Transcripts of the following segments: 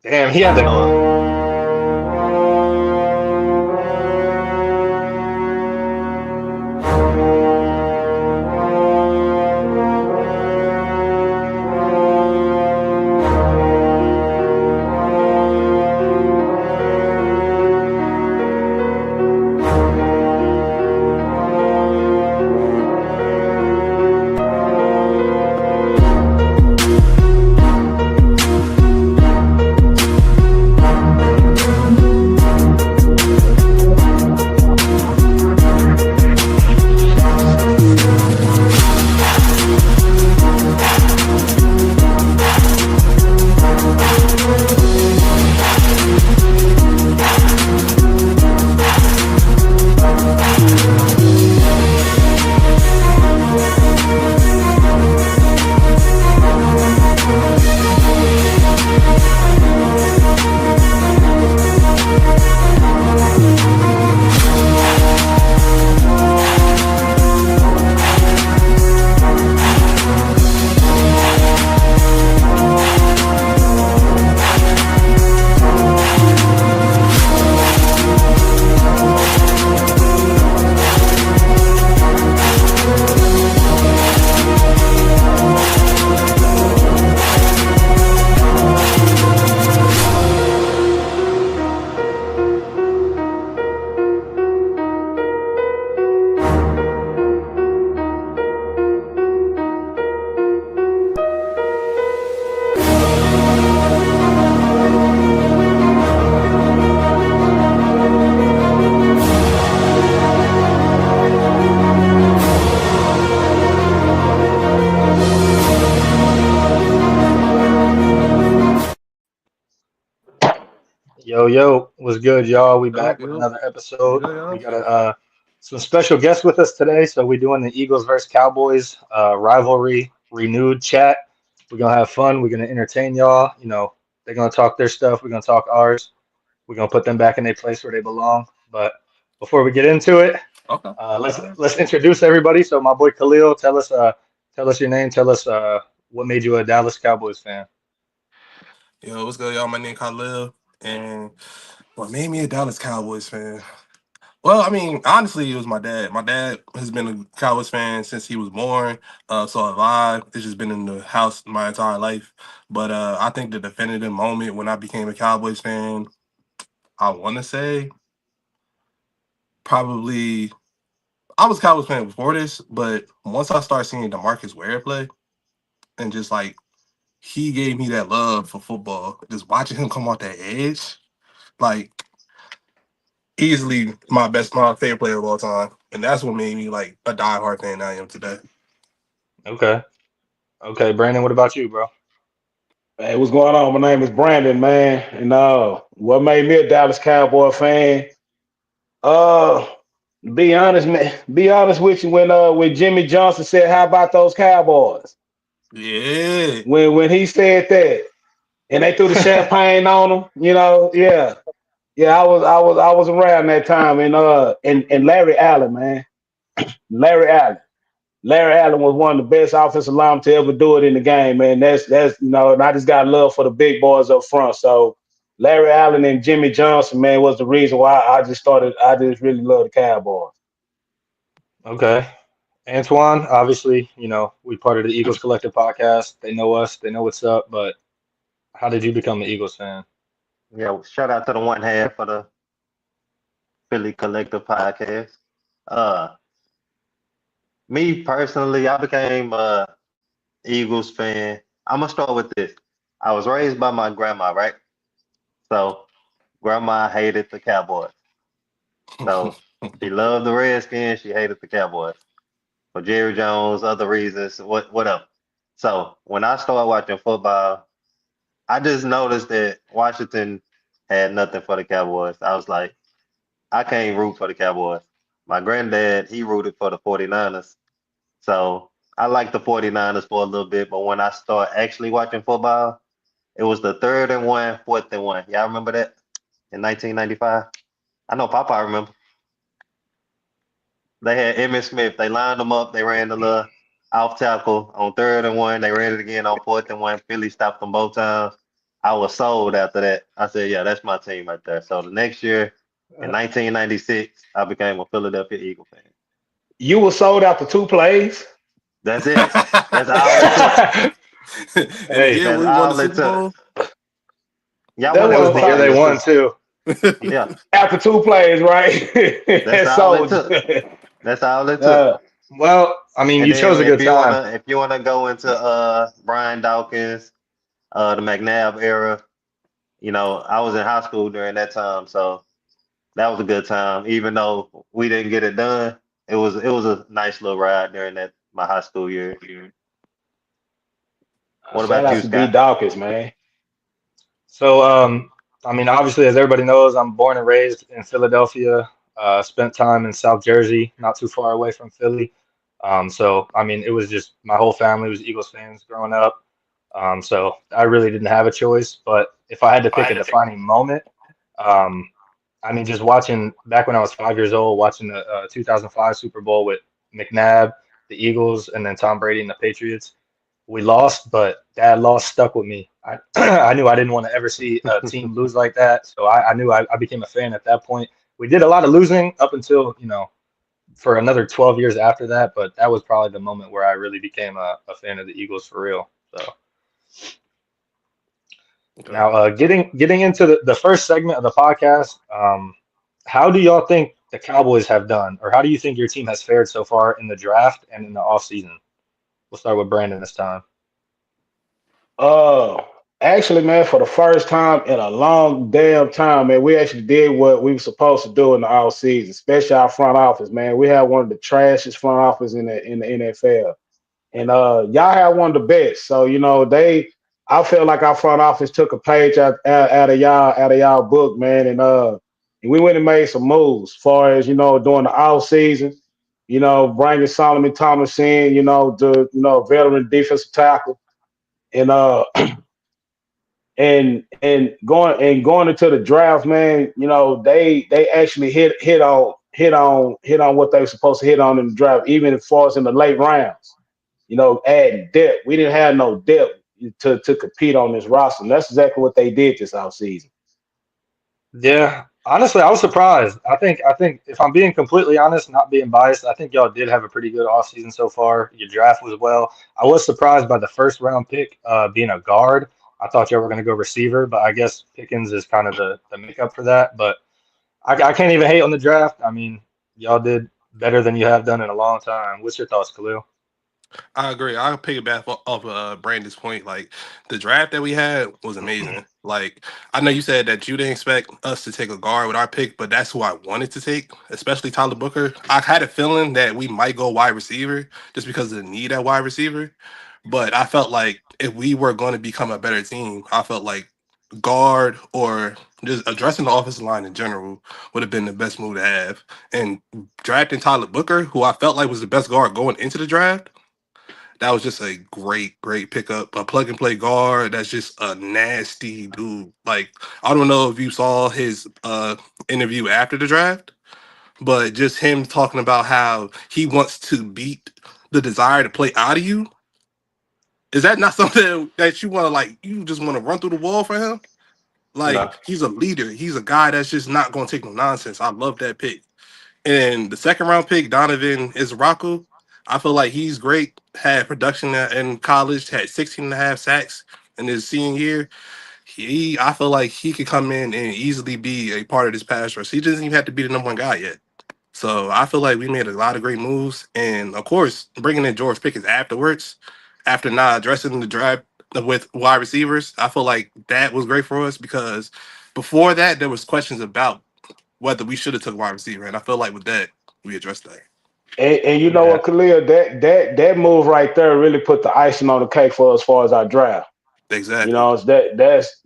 Damn, he had the. Yo, what's good, y'all? We Yo, back with yo, another you episode. good, We yo? got some special guests with us today. So we're doing the Eagles versus Cowboys rivalry renewed chat. We're gonna have fun. We're gonna entertain y'all. They're gonna talk their stuff. We're gonna talk ours. We're gonna put them back in their place where they belong. But before we get into it, Okay. let's All right. let's introduce everybody. So my boy Khalil, tell us your name. Tell us what made you a Dallas Cowboys fan. Yo, what's good, y'all? My name Khalil, and what made me a Dallas Cowboys fan? Well, I mean, honestly, it was my dad. My dad has been a Cowboys fan since he was born. So have I. It's just been in the house my entire life. But I think the definitive moment when I became a Cowboys fan, I want to say probably I was a Cowboys fan before this, but once I started seeing DeMarcus Ware play and just like he gave me that love for football. Just watching him come off that edge, like easily my favorite player of all time, and that's what made me like a diehard fan I am today. Okay, okay, Brandon, what about you, bro? Hey, what's going on? My name is Brandon, man. And what made me a Dallas Cowboy fan? Uh be honest, man. Be honest with you, when Jimmy Johnson said, "How about those Cowboys?" Yeah, When he said that, and they threw the champagne on him, yeah. Yeah, I was around that time, and Larry Allen, man. Larry Allen. Larry Allen was one of the best offensive linemen to ever do it in the game, man. That's and I just got love for the big boys up front. So Larry Allen and Jimmy Johnson, man, was the reason why I just really love the Cowboys. Okay. Antoine, obviously, we part of the Eagles Collective podcast. They know us, they know what's up, but how did you become an Eagles fan? Yeah, shout out to the one half of the Philly Collective podcast. Uh, Me personally, I became a Eagles fan. I'm gonna start with this. I was raised by my grandma, right? So grandma hated the Cowboys. So she loved the Redskins. She hated the Cowboys for Jerry Jones, other reasons, whatever. So when I started watching football, I just noticed that Washington had nothing for the Cowboys. I was like, I can't root for the Cowboys. My granddad, he rooted for the 49ers. So I liked the 49ers for a little bit, but when I start actually watching football, it was the third and one, fourth and one. Y'all remember that in 1995? I know Papa remember. They had Emmitt Smith. They lined them up. They ran the little off tackle on third and one. They ran it again on fourth and one. Philly stopped them both times. I was sold after that. I said, yeah, that's my team right there. So the next year, in 1996, I became a Philadelphia Eagle fan. You were sold after 2 plays. That's it. That's all it took. In the Hey, year That's we won the all it Super took. Bowl. Y'all That won that the was was the Super year Bowl that talking they year won too. too. Yeah, after 2 plays, right? that's That all it sold you. took. That's all it took. Uh, Well, I mean, And you then chose a good time. if you wanna go into Brian Dawkins, the McNabb era, I was in high school during that time, so that was a good time. Even though we didn't get it done, it was a nice little ride during that my high school years. What shout about out you, to D Scott? Dawkins, man. So, I mean, obviously, as everybody knows, I'm born and raised in Philadelphia. Spent time in South Jersey, not too far away from Philly. So, I mean, it was just my whole family was Eagles fans growing up. So I really didn't have a choice. But if I had to pick a defining moment, um, I mean, just watching back when I was 5 years old, watching the 2005 Super Bowl with McNabb, the Eagles, and then Tom Brady and the Patriots. We lost, but that loss stuck with me. I I knew I didn't want to ever see a team lose like that, so I knew I became a fan at that point. We did a lot of losing up until, for another 12 years after that, but that was probably the moment where I really became a fan of the Eagles for real. So Okay. now, getting into the first segment of the podcast, how do y'all think the Cowboys have done, or how do you think your team has fared so far in the draft and in the offseason? We'll start with Brandon this time. Uh, Actually, man, for the first time in a long damn time, man, we actually did what we were supposed to do in the off season, especially our front office, man. We had one of the trashiest front office in the NFL. And y'all had one of the best. So, I feel like our front office took a page out of y'all book, man. And we went and made some moves as far as, during the off season, bringing Solomon Thomas in, veteran defensive tackle. And and going into the draft, man, they actually hit on what they were supposed to hit on in the draft, even as far as in the late rounds. Adding depth. We didn't have no depth to compete on this roster. And that's exactly what they did this offseason. Yeah, honestly, I was surprised. I think if I'm being completely honest, not being biased, I think y'all did have a pretty good offseason so far. Your draft was well. I was surprised by the first round pick being a guard. I thought y'all were going to go receiver, but I guess Pickens is kind of the makeup for that. But I can't even hate on the draft. I mean, y'all did better than you have done in a long time. What's your thoughts, Khalil? I agree. I'll piggyback off Brandon's point. Like the draft that we had was amazing. Like I know you said that you didn't expect us to take a guard with our pick, but that's who I wanted to take, especially Tyler Booker. I had a feeling that we might go wide receiver just because of the need at wide receiver. But I felt like if we were going to become a better team, I felt like guard or just addressing the offensive line in general would have been the best move to have. And drafting Tyler Booker, who I felt like was the best guard going into the draft, that was just a great, great pickup. A plug and play guard that's just a nasty dude. Like, I don't know if you saw his interview after the draft, but just him talking about how he wants to beat the desire to play out of you. Is that not something that you want to like? You just want to run through the wall for him? No. Like, he's a leader. He's a guy that's just not going to take no nonsense. I love that pick. And the second round pick, Donovan Izraku, I feel like he's great. Had production in college, had 16 and a half sacks in his senior year. I feel like he could come in and easily be a part of this pass rush. He doesn't even have to be the number one guy yet. So I feel like we made a lot of great moves. And of course, bringing in George Pickens afterwards, after not addressing the draft with wide receivers, I feel like that was great for us because before that, there was questions about whether we should have took wide receiver. And I feel like with that, we addressed that. And you know Yeah, what, Khalil, that move right there really put the icing on the cake for as far as our draft. Exactly. It's that's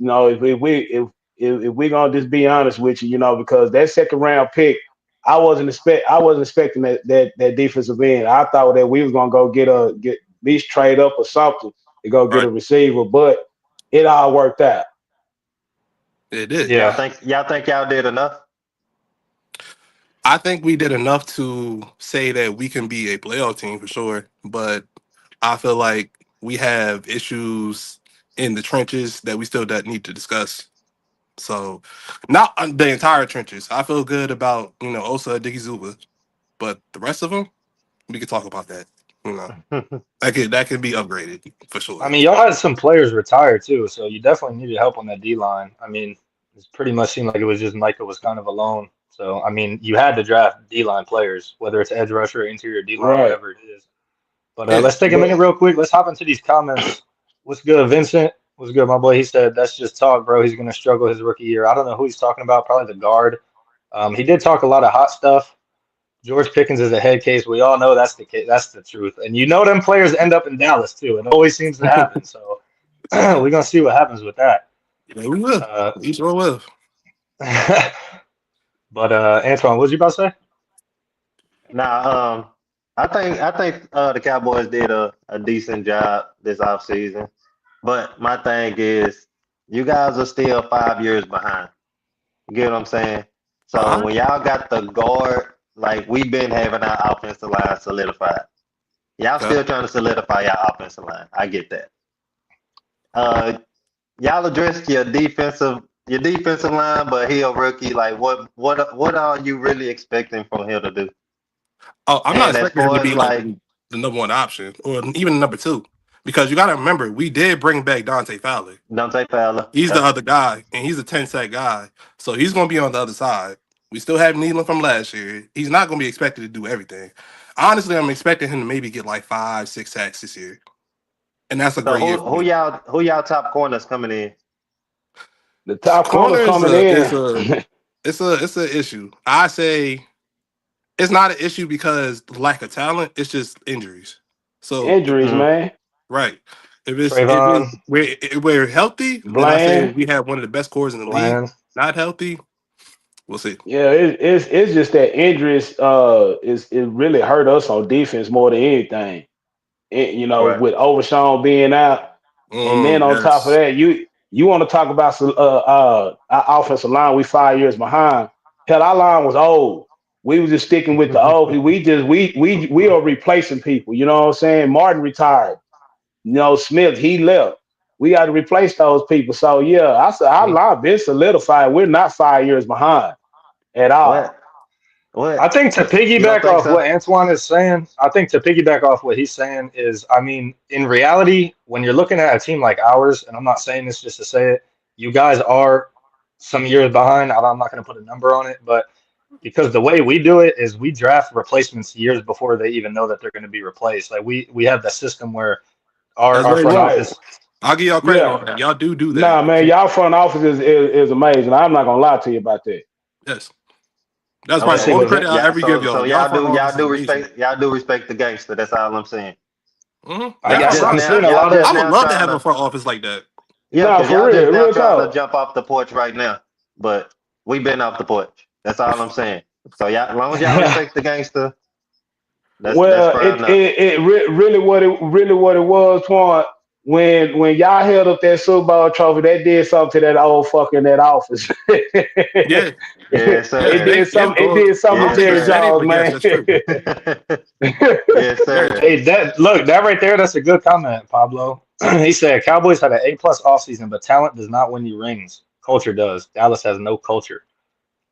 if we gonna just be honest with you, because that second round pick, I wasn't expecting that defensive end. I thought that we was gonna go get at least trade up or something to go get Right. a receiver, but it all worked out. It did. Y'all yeah, think y'all think y'all did enough? I think we did enough to say that we can be a playoff team for sure. But I feel like we have issues in the trenches that we still need to discuss. So, not the entire trenches. I feel good about Osa, Diggy Zuba, but the rest of them, we could talk about that. That could be upgraded for sure. I mean, y'all had some players retire too, so you definitely needed help on that D line. I mean, it pretty much seemed like it was just Micah was kind of alone. So I mean, you had to draft D line players, whether it's edge rusher, interior D line, Right. whatever it is. But Yeah, let's take a minute real quick. Let's hop into these comments. What's good, Vincent? What's good, my boy? He said that's just talk, bro. He's gonna struggle his rookie year. I don't know who he's talking about. Probably the guard. He did talk a lot of hot stuff. George Pickens is a head case. We all know that's the case. That's the truth. And you know them players end up in Dallas too. It always seems to happen. So we're gonna see what happens with that. yeah, we will. We sure will. But Antoine, what was you about to say? Now, I think the Cowboys did a decent job this offseason. But my thing is, you guys are still 5 years behind. You get what I'm saying? So when y'all got the guard, like we've been having our offensive line solidified. Y'all still trying to solidify your offensive line. I get that. Y'all addressed your defensive line, but he a rookie. Like what are you really expecting from him to do? Oh, I'm not And as expecting him to far be as, like the number one option or even number two, because you got to remember we did bring back Dante Fowler. Dante Fowler. He's the other guy, and he's a 10-sack guy, so he's going to be on the other side. We still have Nealon from last year. He's not going to be expected to do everything. Honestly, I'm expecting him to maybe get like 5-6 sacks this year, and that's a So great year. who y'all top corners coming in? The top corner coming in. It's an issue. I say it's not an issue because lack of talent. It's just injuries. So Injuries, man. right. If Trayvon, we're healthy, then I say we have one of the best cores in the league. Not healthy, we'll see. Yeah, it's just that injuries it really hurt us on defense more than anything. With Overshawn being out, and then on top of that, you want to talk about our offensive line? We 5 years behind. Hell, our line was old. We was just sticking with the old. We are replacing people. You know what I'm saying? Martin retired. Smith, he left. We got to replace those people. So yeah, I said our line been solidified. We're not 5 years behind at all. What? I think to piggyback off what Antoine is saying, what he's saying is, I mean, in reality, when you're looking at a team like ours, and I'm not saying this just to say it, you guys are some years behind. I'm not going to put a number on it, but because the way we do it is we draft replacements years before they even know that they're going to be replaced. Like we have the system where our front office. I'll give y'all credit on that. Y'all do that. Nah, man, y'all front office is amazing. I'm not gonna lie to you about that. Yes. That's probably all the credit I'll ever give y'all. So y'all do respect the gangster. That's all I'm saying. Mm-hmm. I would love to have a front office like that. Yeah, because y'all just now trying to jump off the porch right now, but we've been off the porch. That's all I'm saying. So y'all, as long as y'all respect the gangster, that's really what it was, Twan. When y'all held up that Super Bowl trophy, that did something to that old fucking that office. Yeah. Yes, sir. It did something to Jerry Jones, man. Yes, sir. Hey, that right there, that's a good comment, Pablo. He said Cowboys had an A+ offseason, but talent does not win you rings. Culture does. Dallas has no culture.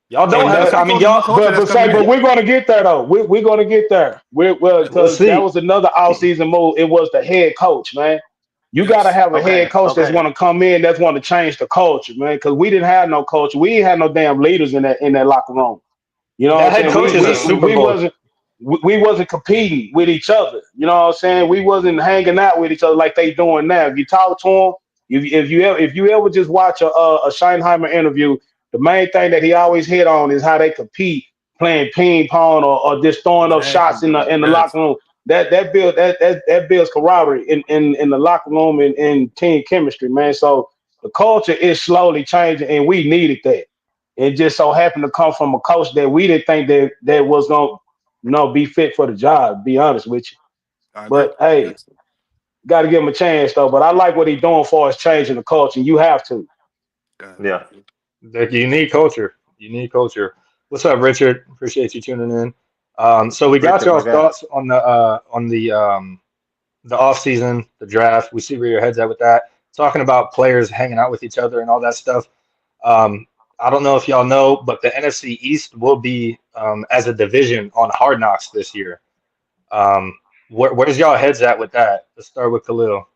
Y'all don't have. I mean, y'all. But we're going to get there though. We're going to get there. Because that was another offseason move. It was the head coach, man. You got to have a head coach that's want to come in, that's want to change the culture, man. Because we didn't have no culture. We ain't had no damn leaders in that locker room. You know, that head coach is a Super Bowl. We wasn't competing with each other. You know what I'm saying? We wasn't hanging out with each other like they doing now. If you talk to them, if you ever just watch a Scheinheimer interview, the main thing that he always hit on is how they compete, playing ping pong or just throwing up shots in the locker room. That builds camaraderie in the locker room and team chemistry, man. So the culture is slowly changing, and we needed that. It just so happened to come from a coach that we didn't think that was gonna be fit for the job. To be honest with you, but hey, got to give him a chance though. But I like what he's doing for us changing the culture. You have to. Yeah, the unique culture. What's up, Richard? Appreciate you tuning in. So we got y'all's thoughts on the off season, the draft. We see where your head's at with that. talking about players hanging out with each other and all that stuff. I don't know if y'all know, but the NFC East will be as a division on Hard Knocks this year. Where's y'all heads at with that? Let's start with Khalil.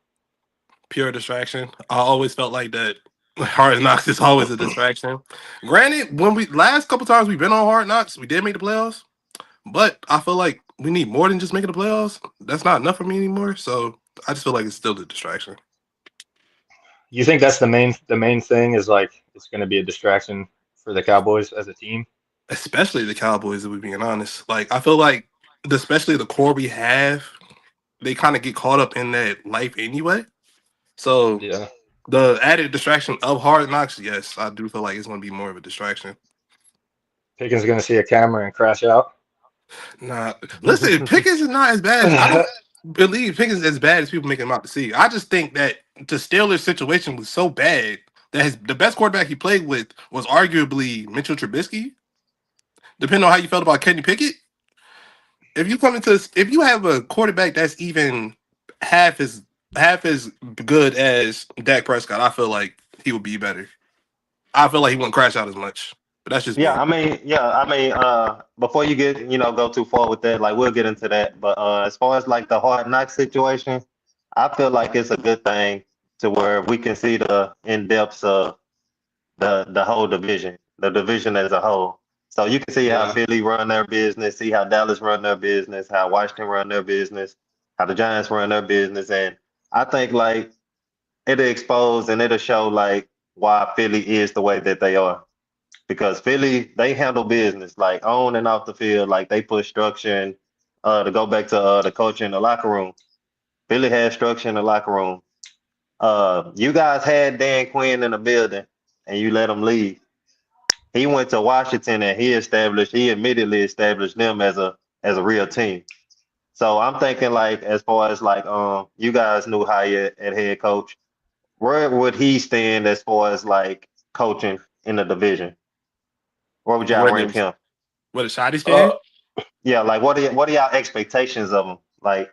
Pure distraction. I always felt like that. Hard Knocks is always a distraction. Granted, when we last couple times we've been on Hard Knocks, we did make the playoffs. But I feel like we need more than just making the playoffs. That's not enough for me anymore. So I just feel like it's still a distraction. You think that's the main thing is like it's going to be a distraction for the Cowboys as a team? Especially the Cowboys, if we're being honest. Like I feel like especially the core we have, they kind of get caught up in that life anyway. So Yeah. the added distraction of Hard Knocks, yes, I do feel like it's going to be more of a distraction. Pickens going to see a camera and crash out. Nah, listen, Pickens is not as bad. I don't believe Pickens is as bad as people make him out to see. I just think that the Steelers situation was so bad that the best quarterback he played with was arguably Mitchell Trubisky. Depending on how you felt about Kenny Pickett, if you have a quarterback that's even half as good as Dak Prescott, I feel like he would be better. I feel like he wouldn't crash out as much. But that's just me. Before you get, go too far with that, like we'll get into that. But as far as like the Hard Knock situation, I feel like it's a good thing to where we can see the in depths of the whole division, the division as a whole. So you can see how Philly run their business, see how Dallas run their business, how Washington run their business, how the Giants run their business, and I think like it'll expose and it'll show like why Philly is the way that they are. Because Philly, they handle business like on and off the field, like they put structure in. To go back to the culture in the locker room, Philly had structure in the locker room. You guys had Dan Quinn in the building, and you let him leave. He went to Washington, and he immediately established them as a real team. So I'm thinking like as far as like you guys knew Hyatt at head coach, where would he stand as far as like coaching in the division? Where would y'all Where rank did him? Shotty Uh, stand? Yeah, like what are y'all expectations of him? Like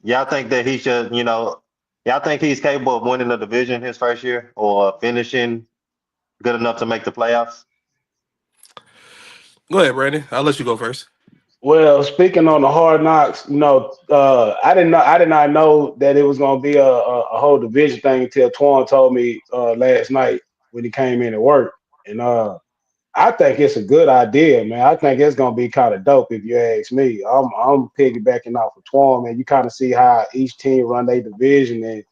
y'all think that he should, y'all think he's capable of winning the division his first year or finishing good enough to make the playoffs? Go ahead, Brandon. I'll let you go first. well, speaking on the Hard Knocks, I did not know that it was going to be a whole division thing until Twan told me last night when he came in to work, and I think it's a good idea, man. I think it's gonna be kind of dope if you ask me. I'm piggybacking off of Twan, man. You kind of see how each team run their division, and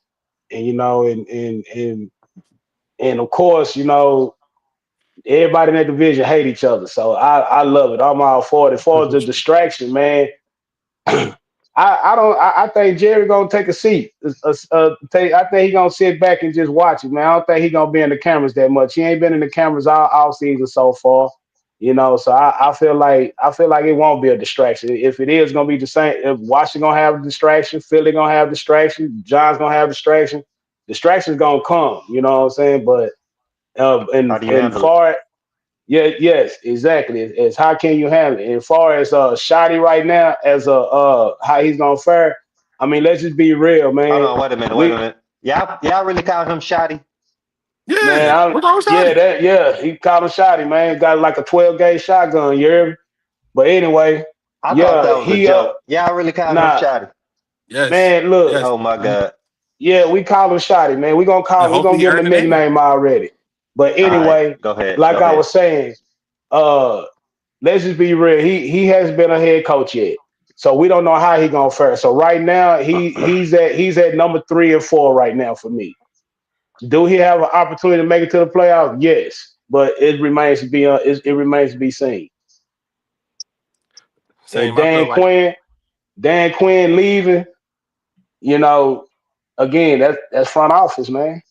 and of course, everybody in that division hate each other. So I love it. I'm all for it. As far as the distraction, man, I think Jerry gonna take a seat. I think he gonna sit back and just watch it, man. I don't think he gonna be in the cameras that much. He ain't been in the cameras all season so far, So I feel like it won't be a distraction. If it is gonna be the same, if Washington gonna have a distraction, Philly gonna have a distraction, John's gonna have a distraction. Distraction's gonna come. You know what I'm saying? But How do you and handle it? far yeah, yes, exactly. It's how can you handle it? As far as Shotty right now, as how he's gonna fare. I mean, let's just be real, Hold man. on, wait a minute, wait a We minute. Y'all really call him Shoddy? man, Yeah. What's wrong with Shotty? he called him Shotty, man. Got like a 12 gauge shotgun, you hear me? But anyway, I thought yeah, that was a he joke. Y'all really call him nah, Shoddy? Yes. man, look, Yes. Oh my God. yeah, we call him Shotty, man. And We gonna hopefully he give him earned a the name. nickname already. But All right, anyway, go ahead, like go I ahead. was saying, uh let's just be real. He hasn't been a head coach yet, so we don't know how he gonna fare. So right now, he's at number 3 and 4 right now for me. Do he have an opportunity to make it to the playoffs? Yes, but it remains to be seen. And Same. I feel like Dan Quinn leaving, you know, again that's front office, man.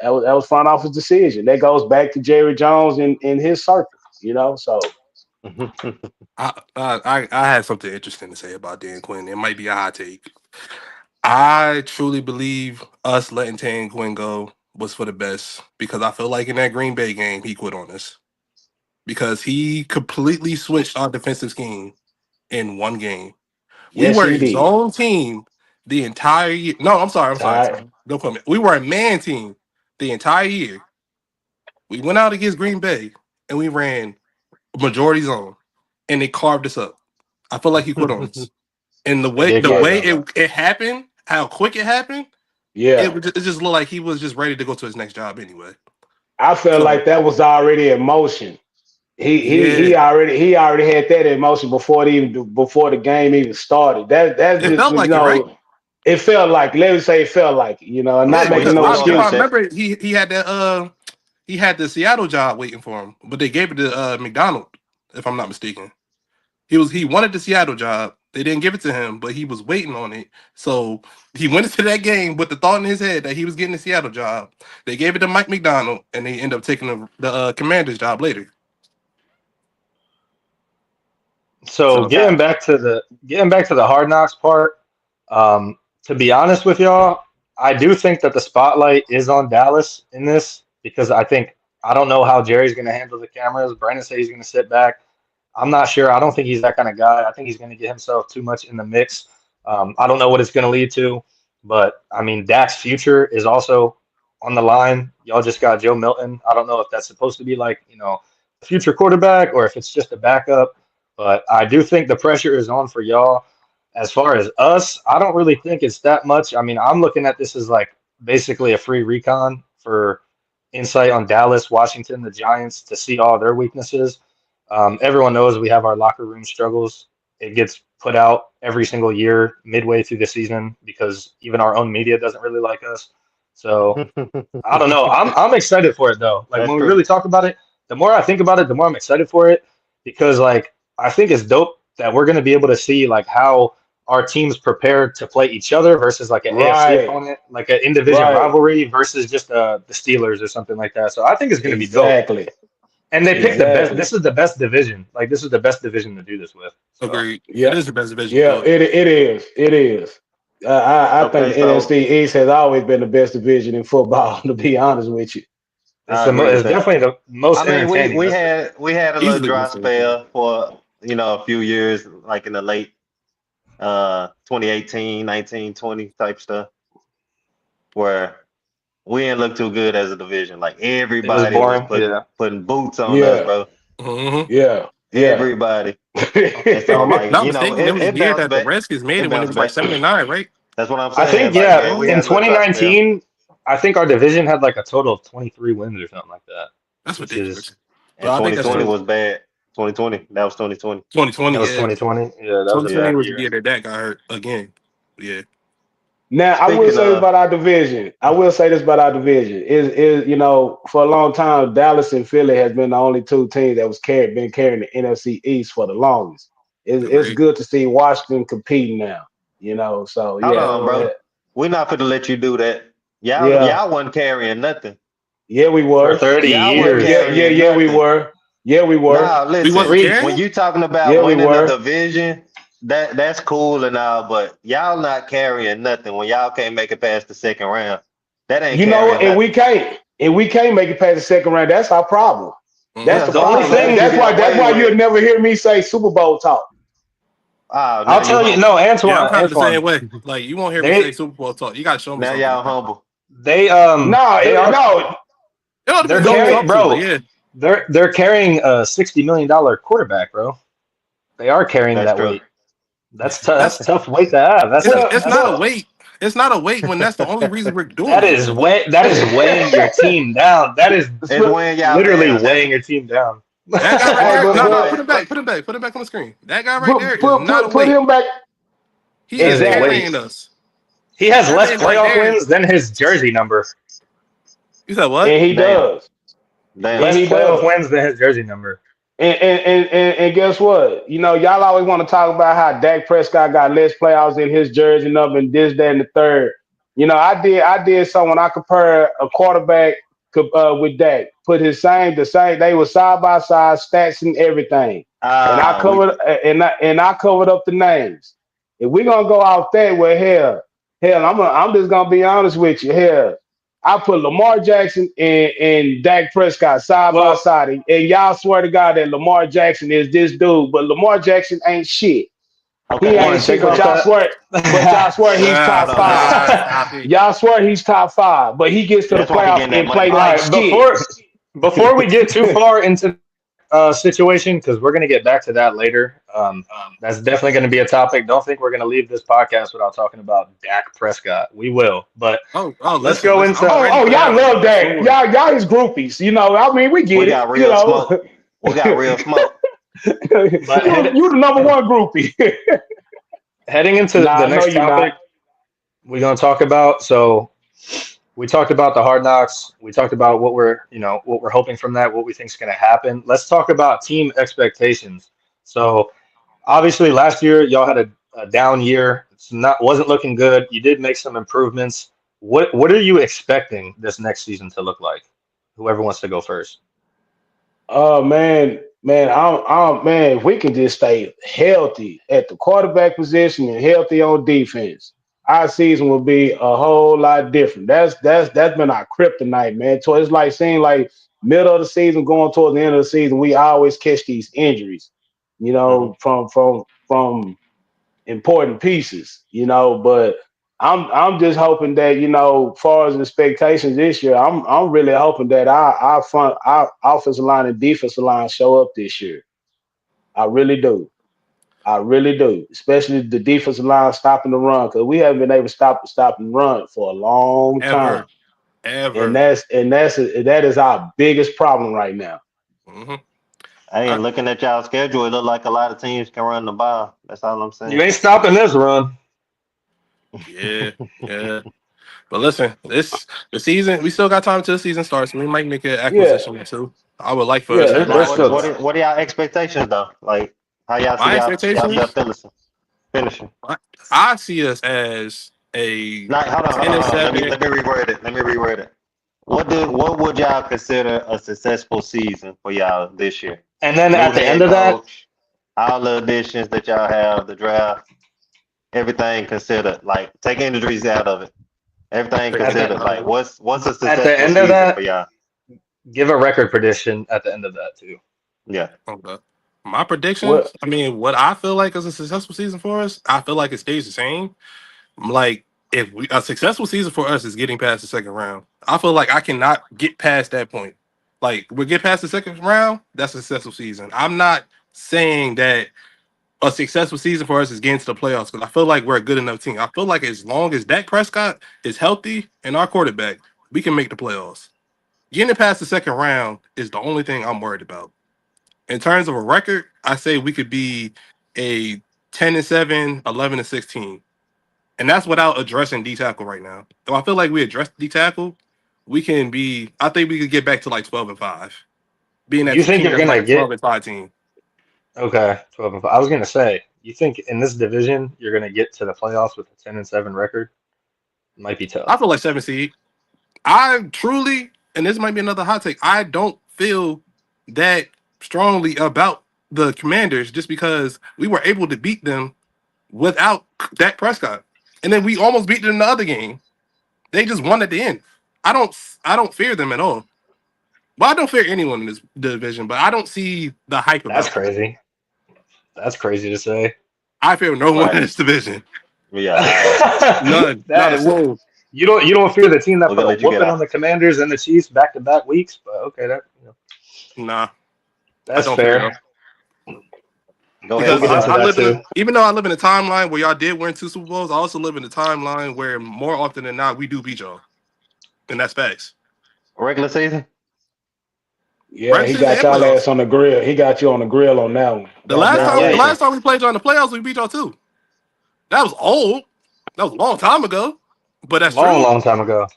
That was front office decision. That goes back to Jerry Jones in his circle, So I had something interesting to say about Dan Quinn. It might be a hot take. I truly believe us letting Dan Quinn go was for the best because I feel like in that Green Bay game he quit on us because he completely switched our defensive scheme in one game. We yes, were he a did. zone team the entire year. No, I'm sorry. Don't put me. We were a man team the entire year. We went out against Green Bay and we ran majority zone, and they carved us up. I feel like he quit on us. And the way it happened, how quick it happened, it just looked like he was just ready to go to his next job anyway. I felt like that was already in motion. He already had that in motion before the game even started. That's it just felt like it, right? It felt like, let me say, it felt like it, you know, and not making no excuse. I remember he had that he had the Seattle job waiting for him, but they gave it to McDonald, if I'm not mistaken. He wanted the Seattle job. They didn't give it to him, but he was waiting on it. So he went into that game with the thought in his head that he was getting the Seattle job. They gave it to Mike McDonald, and they ended up taking the Commander's job later. So getting back to the Hard Knocks part, to be honest with y'all, I do think that the spotlight is on Dallas in this because I don't know how Jerry's going to handle the cameras. Brandon said he's going to sit back. I'm not sure. I don't think he's that kind of guy. I think he's going to get himself too much in the mix. I don't know what it's going to lead to, but I mean, Dak's future is also on the line. Y'all just got Joe Milton. I don't know if that's supposed to be like, a future quarterback or if it's just a backup, but I do think the pressure is on for y'all. As far as us, I don't really think it's that much. I mean, I'm looking at this as like basically a free recon for insight on Dallas, Washington, the Giants to see all their weaknesses. Everyone knows we have our locker room struggles. It gets put out every single year midway through the season because even our own media doesn't really like us. So I don't know. I'm excited for it though. Like when we really talk about it, the more I think about it, the more I'm excited for it because like I think it's dope that we're going to be able to see like how our teams prepared to play each other versus like an AFC opponent, like an in-division rivalry versus just the Steelers or something like that. So I think it's going to be dope. Exactly. And they picked the best. This is the best division. Like this is the best division to do this with. So. Agreed. Yeah, it is the best division. Yeah, it is. It is. I think the NFC East has always been the best division in football. To be honest with you, it's definitely the most. I mean, we had a little dry spell for a few years, like in the late 2018, 19, 20 type stuff, where we didn't look too good as a division. Like everybody was putting boots on us, bro. Mm-hmm. Yeah. Everybody. And so, like, it was the year that the Redskins made it when it was like 7-9, right? That's what I'm saying. I think in 2019, I think our division had like a total of 23 wins or something like that. That's ridiculous. And 2020 was bad. 2020. That was 2020. 2020. That was 2020. Yeah, that 2020 was the year that got hurt again. Yeah. Now I will say this about our division. Is for a long time, Dallas and Philly has been the only two teams that been carrying the NFC East for the longest. It's good to see Washington competing now. So hold on, bro. We're not going to let you do that. Y'all wasn't carrying nothing. Yeah, we were. For 30 years. Yeah, we were. Yeah, we were. Nah, listen, when you talking about winning the division, that's cool and all, but y'all not carrying nothing when y'all can't make it past the second round. That ain't and we can't make it past the second round. That's our problem. That's the only thing. That's why you'll never hear me say Super Bowl talk. I'll tell you, no, Antoine. I'm kind of the same way. Like you won't hear me say Super Bowl talk. You gotta show me. Now y'all humble. They're carrying, bro. Yeah. They're carrying a $60 million quarterback, bro. They are carrying that weight. That's a tough weight to have. It's not a weight. It's not a weight when that's the only reason we're doing that. Is weighing your team down. That is literally weighing your team down. That guy right there. No, put him back. Put him back on the screen. That guy right there is not a weight. Put him back. He is carrying us. He has less playoff wins than his jersey number. You said what? And he does. Less playoff wins than his jersey number. And guess what? Y'all always want to talk about how Dak Prescott got less playoffs in his jersey number and this, that, and the third. I did something when I compared a quarterback with Dak. Put the same. They were side by side, stats and everything. And I covered up the names. If we're gonna go off that, well, hell, I'm just gonna be honest with you. Hell, I put Lamar Jackson and Dak Prescott side by side, and y'all swear to God that Lamar Jackson is this dude, but Lamar Jackson ain't shit. He Okay. ain't shit, but about y'all swear he's top five. Stop it. Y'all swear he's top five, but he gets to the That's why he playoffs getting that and play money. All like right, shit. before we get too far into situation, because we're going to get back to that later. That's definitely going to be a topic. Don't think we're going to leave this podcast without talking about Dak Prescott. We will, but let's Listen, go listen, I'm into. ready Oh, for y'all that one love for that. sure. Y'all his groupies. You know, I mean, we We get it. got You real know, smoke. We got real smoke. But you the number one groupie. heading into Nah, the I know next you not. topic, we're going to talk about. So we talked about the hard knocks. We talked about what we're hoping from that, what we think is going to happen. Let's talk about team expectations. So obviously, last year y'all had a down year. It's not wasn't looking good. You did make some improvements. What are you expecting this next season to look like? Whoever wants to go first. Oh man, if we can just stay healthy at the quarterback position and healthy on defense, our season will be a whole lot different. That's been our kryptonite, man. So it's like seeing like middle of the season going towards the end of the season, we always catch these injuries, you Mhm. know, from important pieces, you know. But I'm just hoping that, you know, far as expectations this year, I'm really hoping that our offensive line and defensive line show up this year. I really do. I really do. Especially the defensive line stopping the run, because we haven't been able to stop and run for a long time. Ever. And Ever. that is our biggest problem right now. Mm-hmm. Hey, and looking at y'all schedule, it look like a lot of teams can run the ball. That's all I'm You saying. ain't stopping this run. Yeah, yeah. But listen, the season. We still got time until the season starts. We might make an Yeah, acquisition or two. I would like for us yeah. to There- do Now, There's that what still though. what time. is, what are y'all expectations though? Like, how y'all see My y'all expectations, finishing? I see us as a Like, hold on, hold 10 on, and hold on. Let me 7. let me reword it. Let me reword it. What would y'all consider a successful season for y'all this year? And then New at the end head of that, coach, all the additions that y'all have, the draft, everything considered. Like, take injuries out of it. Everything Take at it considered. the Like, out. what's a at the successful end of season for that, y'all? give a record prediction at the end of that too. Yeah. Okay. My predictions. What I mean, what I feel like is a successful season for us. I feel like it stays the same. Like if a successful season for us is getting past the second round. I feel like I cannot get past that point. Like we get past the second round, that's a successful season. I'm not saying that a successful season for us is getting to the playoffs because I feel like we're a good enough team. I feel like as long as Dak Prescott is healthy and our quarterback, we can make the playoffs. Getting past the second round is the only thing I'm worried about. In terms of a record, I say we could be a 10 and 7, 11 and 16. And that's without addressing D tackle right now. So I feel like we address D tackle, we can be. I think we could get back to like 12 and 5, being that You think team you're that's like gonna a 12 get and 5 team. okay 12 and 5. I was gonna say you think in this division you're gonna get to the playoffs with a 10-7 record? Might be I tough. feel like 7 seed. I truly, and this might be another hot take. I don't feel that strongly about the Commanders just because we were able to beat them without Dak Prescott, and then we almost beat them in the other game. They just won at the end. I don't fear them at all. Well, I don't fear anyone in this division, but I don't see the hype That's about them. crazy. That's crazy to say. I fear no one in Right. this division. Yeah. All right. None. Not a That well, soul. you don't fear the team that We're put gonna a let you get whooping on out. the Commanders and the Chiefs back to back weeks, but okay, Nah, I that's don't fear them. fair. Go ahead, We'll Because get into Malak. I that live in too. even though I live in a timeline where y'all did win 2 Super Bowls, I also live in a timeline where more often than not we do beat y'all. And that's facts. Regular season. Yeah, Regular he season got and y'all playoffs. ass on the grill. He got you on the grill on that one. The God last damn time Yeah, the right. last time we played y'all in the playoffs, we beat y'all too. That was old. That was a long time ago. But that's long, true. long time ago.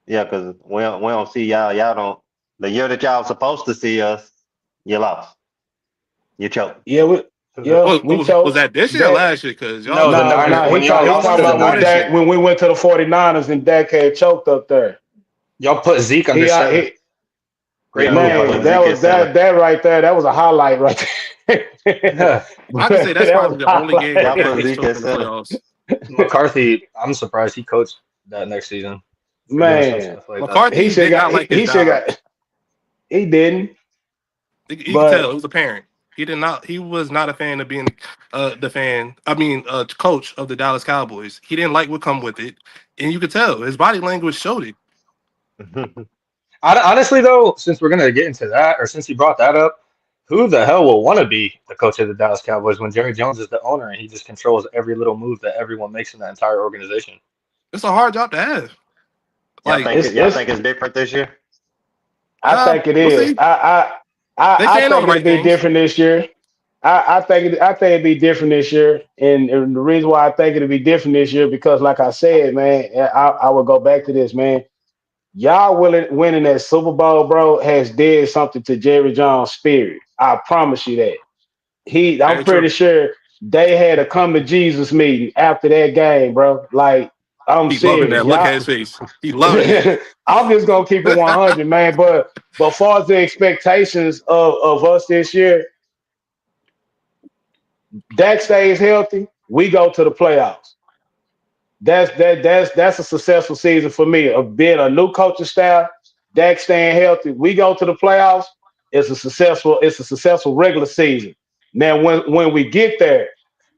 Yeah, because we don't see y'all. Y'all don't. The year that y'all supposed to see us, you lost. You choked. Yeah, we yeah, we Was choked. that this year or Dak. last year? Because y'all No, the Nah, Niners nah, when y'all he lost won talking to the about more when this Niners, Dak year. when we went to the 49ers and Dak had choked up there. y'all put Zeke under He center. he Great Yeah, move y'all by put man, them. that Zeke was at center. that right there. That was a highlight right there. Yeah. I can say that's That was probably a the only game where Y'all Dak highlight. put gets Zeke choked at in the center. playoffs. McCarthy, I'm surprised he coached that next season for doing some Man, stuff like that. he McCarthy should did not got like his he should job. got he didn't. You could tell But it was apparent. He did not. He was not a fan of being coach of the Dallas Cowboys. He didn't like what come with it, and you could tell his body language showed it. Honestly, though, since we're gonna get into that, or since you brought that up, who the hell will want to be the coach of the Dallas Cowboys when Jerry Jones is the owner and he just controls every little move that everyone makes in that entire organization? It's a hard job to have. Y'all Like, think it's different this year? I think it we'll is. see. They I saying all think the it'll right be things. different this year. I think it'll be different this year, and the reason why I think it'll be different this year because, like I said, man, I will go back to this, man. Y'all winning that Super Bowl, bro, has did something to Jerry Jones' spirit. I promise you that. I'm Very true. pretty sure they had a come to Jesus meeting after that game, bro. Like, I'm He loving serious, that. Look at y'all. his face. He loving it. I'm just gonna keep it 100, man. But far as the expectations of us this year, Dak stays healthy, we go to the playoffs. That's a successful season for me. Of being a new coaching staff, Dak staying healthy, we go to the playoffs. It's a successful regular season. Now, when we get there,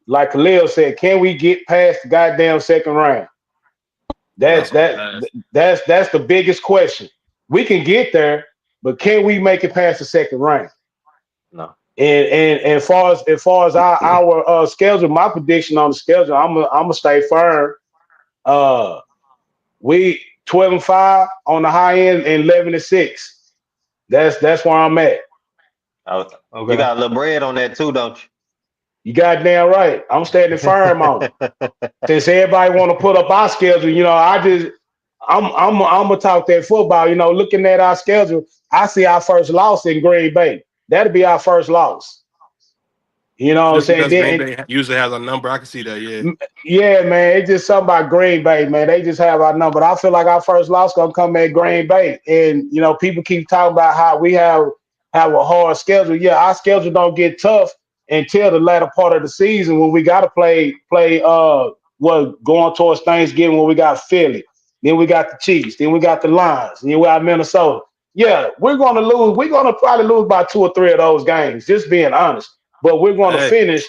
like Khalil said, can we get past the goddamn second round? That That's all that bad. that's the biggest question. We can get there, but can we make it past the second round? No. And as far as our schedule, my prediction on the schedule, I'm gonna stay firm. We 12-5 on the high end and 11-6. That's where I'm at. You Okay. got a little bread on that too, don't You goddamn right. I'm standing firm on it. you? Since everybody want to put up our schedule, I'm gonna talk that football. Looking at our schedule, I see our first loss in Green Bay. That'll be our first loss. You know what I'm Just saying? because Green Bay usually has a number, I can see that. Yeah. Yeah, man. It's just something about Green Bay, man. They just have our number. I feel like our first loss gonna come at Green Bay. And people keep talking about how we have a hard schedule. Yeah, our schedule don't get tough until the latter part of the season when we gotta play going towards Thanksgiving when we got Philly. Then we got the Chiefs. Then we got the Lions. Then we got Minnesota. Yeah, we're gonna lose. We're gonna probably lose by 2 or 3 of those games, just being honest. But we're gonna Hey, finish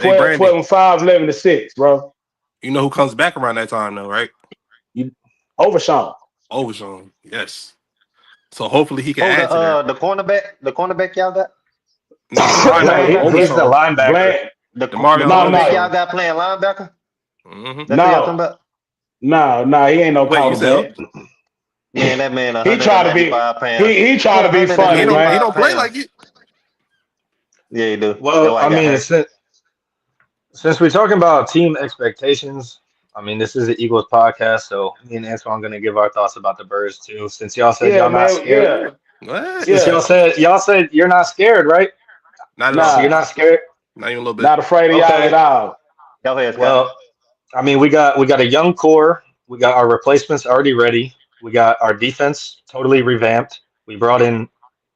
hey, 12, Brandon. 5, 11-6, bro. You know who comes back around that time, though, right? Overshawn. Overshawn. Yes. So hopefully he can Oh, add to that. the cornerback y'all got? No, Demarion He's the Overshawn. linebacker. The Demarion cornerback Overshawn. y'all got playing linebacker? Mm-hmm. That's what y'all talking about? No, he ain't no Wait, you said quarterback. Man, that man He tried to be 185 pounds. he tried to be funny, he man. don't play like it. Yeah, he do. That's Well, why I he got mean, hurt. since we're talking about team expectations, I mean, this is the Eagles podcast, so me and Antoine going to give our thoughts about the Birds too. Since y'all said Yeah, y'all not man. scared, Yeah, What? since yeah. y'all said you're not scared, right? Not at So all. you're Nah, not scared. Not even a little bit. not afraid of y'all at Okay. all. Go ahead, Scott. Well, I mean, we got a young core. We got our replacements already ready. We got our defense totally revamped. We brought in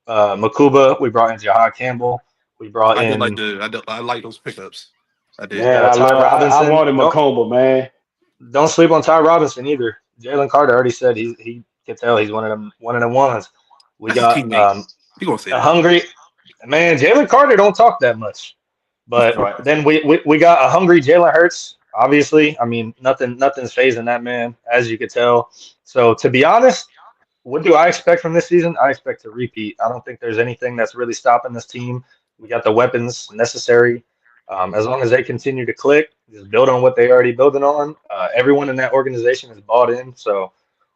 Makuba. We brought in Jahad Campbell. We brought I did like in I like those pickups. I did. Man, Ty I Robinson. wanted Macomba, man. Don't sleep on Ty Robinson either. Jalen Carter already said he can tell he's one of the ones. We That's his got teammate. You gonna say a that? hungry man. Jalen Carter don't talk that much, but Right. then we got a hungry Jalen Hurts. Obviously, I mean nothing's phasing that man, as you could tell. So to be honest, what do I expect from this season? I expect to repeat. I don't think there's anything that's really stopping this team. We got the weapons necessary. As long as they continue to click, just build on what they already building on. Everyone in that organization is bought in, so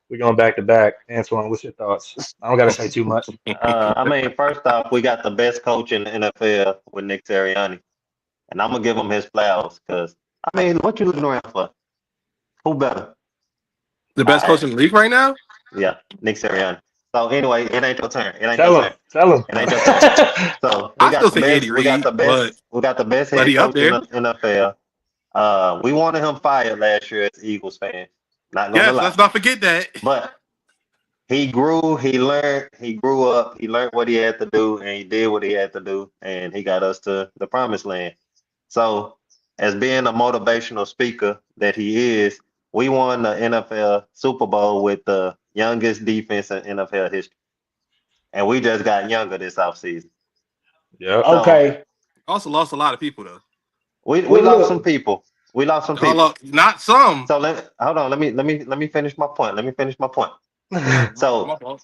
we're going back to back. Antoine, what's your thoughts? I don't got to say too much. I mean, first off, we got the best coach in the NFL with Nick Sirianni. And I'm gonna give him his flowers because I mean, what you looking around for? Who better? The best coach in the league right now? Yeah, Nick Sirianni. So anyway, it ain't your turn. It ain't Tell your him. turn. Tell him. It ain't your turn. So we I got still the say Andy best. We got Reid, the best. We got the best but head he up coach in there. the NFL. We wanted him fired last year as Eagles fans. Not gonna Yes, lie, let's not forget that. but he grew. He learned. He grew up. He learned what he had to do, and he did what he had to do, and he got us to the promised land. So, as being a motivational speaker that he is, we won the NFL Super Bowl with the youngest defense in NFL history. And we just got younger this offseason. Yeah. Okay. Also lost a lot of people though. We Well, lost some look. people. We lost some Y'all people. lost, not some. So hold on. Let me finish my point. Let me finish my point. My So fault.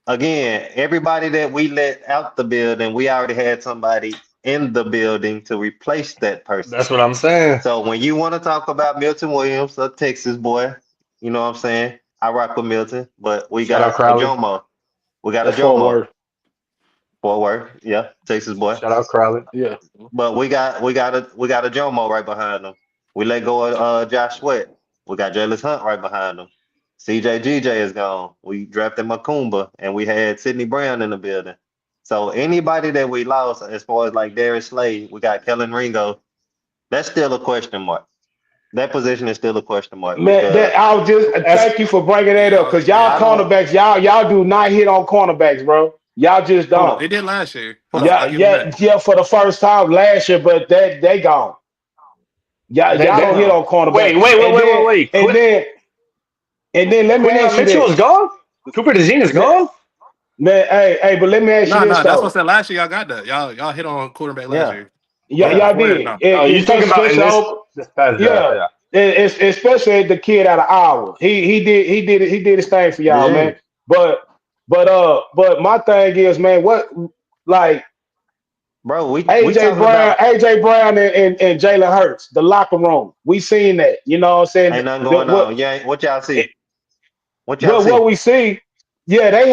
again, everybody that we let out the building, we already had somebody in the building to replace that person. That's what I'm saying. So when you want to talk about Milton Williams, a Texas boy, you know what I'm saying? I rock with Milton, but we Shout out got a Crowley. Jomo. We got a That's Fort Jomo. Worth. Fort Worth, yeah, Texas boy. Shout out Crowley. Yeah. But we got a Jomo right behind him. We let go of Josh Sweat. We got Jaylus Hunt right behind him. CJ GJ is gone. We drafted Macumba and we had Sidney Brown in the building. So anybody that we lost, as far as like Darius Slay, we got Kellen Ringo. That's still a question mark. That position is still a question mark Man, because that I was just thank you for bringing that up because y'all I don't cornerbacks, y'all do not hit on cornerbacks, bro. Y'all just hold don't. on. They did last year. Hold on. Yeah, I give them yeah, that. yeah, for the first time last year, but they gone. Y'all don't Hold hit on. on cornerback. Wait. And then and then let me Quinion ask you Mitchell that. is gone. Cooper DeJean is Man, gone. man, hey, but let me ask you Nah. this That's what I though. said last year. Y'all got that. Y'all hit on quarterback last Yeah. year. Yeah, But Yeah. y'all before that, did. no. Oh, you talking about in Especially this past draft? yeah, Yeah. especially the kid out of Iowa. He did his thing for y'all, man. DeGene. But my thing is, man, what like Bro, we talking about AJ Brown and Jalen Hurts, the locker room. We seen that. You know what I'm saying? ain't nothing going on. Yeah, what y'all see? What y'all Well, what see? we see, they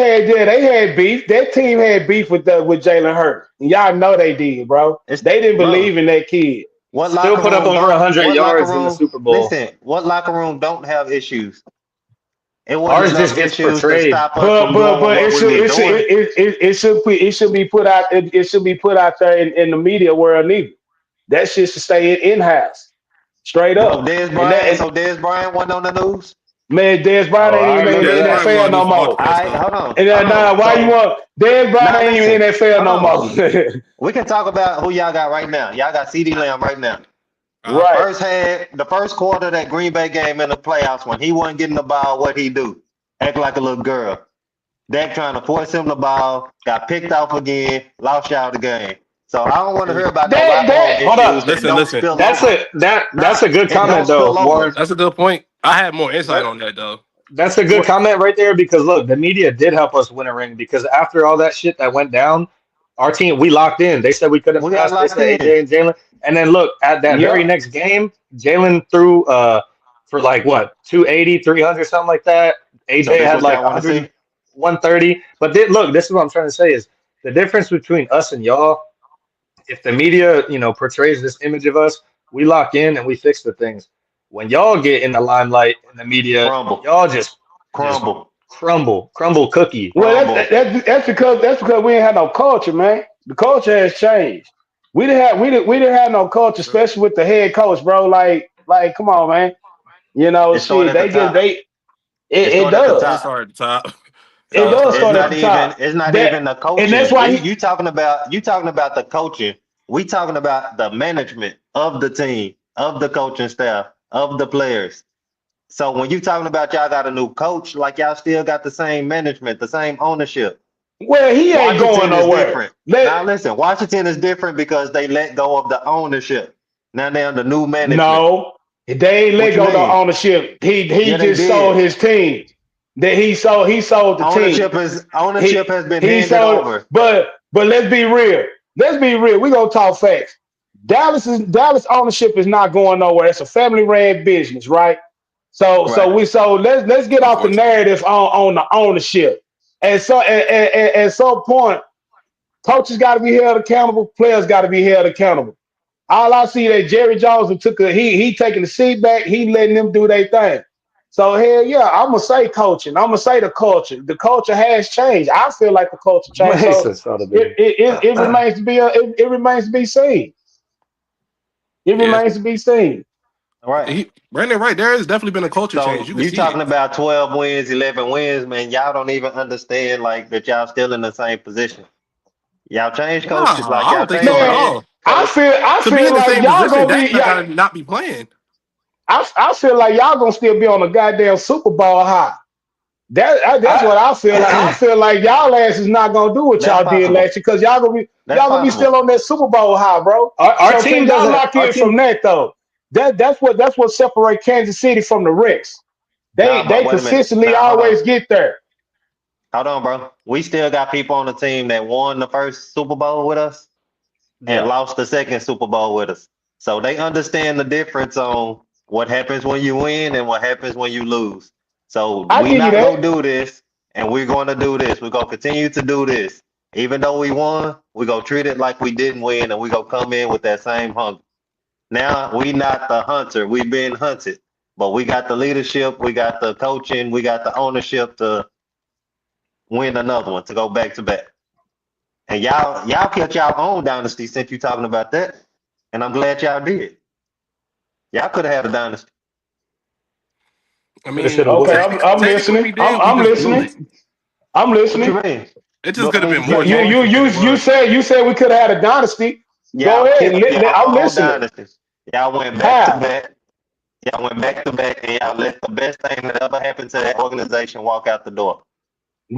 had beef. That team had beef with Jalen Hurts. And y'all know they did, bro. It's They didn't bro. believe in that kid. What Still locker put up room over don't? 100 What locker yards in the room? Super Bowl. Listen, what locker room don't have issues? It wasn't Ours enough just gets issues to portrayed. stop us from doing But what we was doing. it should be put out. It should be put out there in the media world. Neither that shit should stay in house, straight Bro, up. Dez Bryant wasn't on the news. Man, Dez Bryant Oh, ain't I even in remember the Dez that. Bryant was NFL on no news for more. multiple All press right, con. And hold on. why you So want Dez Bryant now ain't even in listen, the NFL hold no on. more? We can talk about who y'all got right now. Y'all got CeeDee Lamb right now. Right. The first quarter of that Green Bay game in the playoffs when he wasn't getting the ball, what he do? Act like a little girl. Dak trying to force him the ball, got picked off again, lost y'all the game. So I don't want to hear about no That locker room that Hold up. issues that Listen, don't listen. spill That's over. that's Nah, a good it comment don't though, spill over. Warren. That's a good point. I had more insight That, on that though. that's a good comment right there because look, the media did help us win a ring because after all that shit that went down, our team we locked in. They said we couldn't We got pass. They locked said in. AJ and Jalen. And then look at that very Yep. next game, Jalen threw for like what 280, 300, something like that. So AJ this had what like y'all want to 100, see? 130. But look, this is what I'm trying to say is the difference between us and y'all. If the media, portrays this image of us, we lock in and we fix the things. When y'all get in the limelight in the media, Crumble, y'all just crumble, crumble cookie. Well, crumble. that's because we ain't had no culture, man. The culture has changed. We didn't have no culture, especially with the head coach, bro. Like, come on, man. It started Shit. at the top. It It started at the It did does. top. start at the top. It It did So does start at it's start the at not the top. even top. it's not That even the and that's coaching. why You talking about the coaching. We talking about the management of the team, of the coaching staff, of the players. So when you talking about y'all got a new coach, like y'all still got the same management, the same ownership. well, he ain't going Washington is nowhere. different. Now listen, Washington is different because they let go of the ownership. Now they're the new management. No, they ain't What let you go the mean? ownership. He Yeah, they just sold did. his team. That he sold the team. Ownership He has been he handed sold, over. but let's be real. Let's be real. We gonna talk facts. Dallas ownership is not going nowhere. It's a family ran business, right? Right. Let's get off the Unfortunately. narrative on the ownership. And so at some point, coaches got to be held accountable. Players got to be held accountable. All I see that Jerry Jones he taking the seat back. He letting them do their thing. So hell yeah, I'm gonna say coaching. I'm gonna say the culture. The culture has changed. I feel like the culture changed. So Mason saw the it video. it, it remains to be it remains to be seen. It Yeah. remains to be seen. All right. Brandon, right there has definitely been a culture change. So You can you see it. talking about 12 wins, 11 wins, man. Y'all don't even understand like that y'all still in the same position. Y'all change coaches, Nah, like I y'all don't think so change at Man, head all. coach. I To be feel in the like same y'all position, gonna Dak be not y'all, gotta not be playing. I feel like y'all gonna still be on the goddamn Super Bowl high. That's what I feel like. I feel like y'all ass is not gonna do what That's y'all did possible. last year because That's y'all gonna be still possible. on that Super Bowl high, bro. Our So team can y'all doesn't. lock Our in from team. that though? That's what separates Kansas City from the Rex. Nah, but They wait a minute. consistently Nah, hold on. always get there. Hold on, bro. We still got people on the team that won the first Super Bowl with us and Yeah. lost the second Super Bowl with us. So they understand the difference on what happens when you win and what happens when you lose. So I we give you not that. gonna do this, and we're gonna do this. We're gonna continue to do this. Even though we won, we're gonna treat it like we didn't win, and we're gonna come in with that same hunger. Now we not the hunter, we've been hunted. But we got the leadership, we got the coaching, we got the ownership to win another one, to go back to back. And y'all kept y'all own dynasty since you talking about that. And I'm glad y'all did. Y'all could have had a dynasty. I Shoulda, mean, shoulda, woulda. Okay, I'm technically we listening. did. We I'm just blew it. listening. I'm What you listening. mean? It just But could have been You more you you championship than you it you was. said we could have had a dynasty. Go y'all ahead. kept I'm y'all own listening. dynasty. Y'all went back to How? back. Y'all went back to back, and y'all let the best thing that ever happened to that organization walk out the door.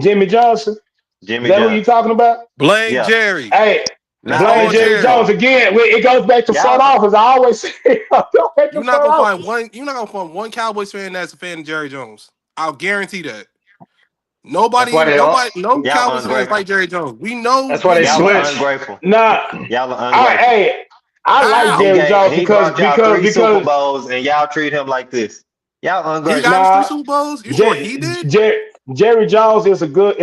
Jimmy Johnson. Is Jimmy that what you Johnson. talking about? Blame Yeah. Jerry. Hey, That's Nah, blame all Jerry listen. Jerry. Jones again. It goes back to front Y'all office. I always say, go back to You're not front gonna find office. one. You're not gonna find one Cowboys fan that's a fan of Jerry Jones. I'll guarantee that. That's why they all. No y'all Cowboys fans like ungrateful. Jerry Jones. We know That's why they Jimmy Y'all are Jones. switched. ungrateful. Nah, Y'all are ungrateful. I like How? Jerry Jones He brought y'all three Super because Bowls and y'all treat him like this. Y'all He ungrateful. got us three nah, Super Bowls. You sure he Jer- did? Jerry Jones is a good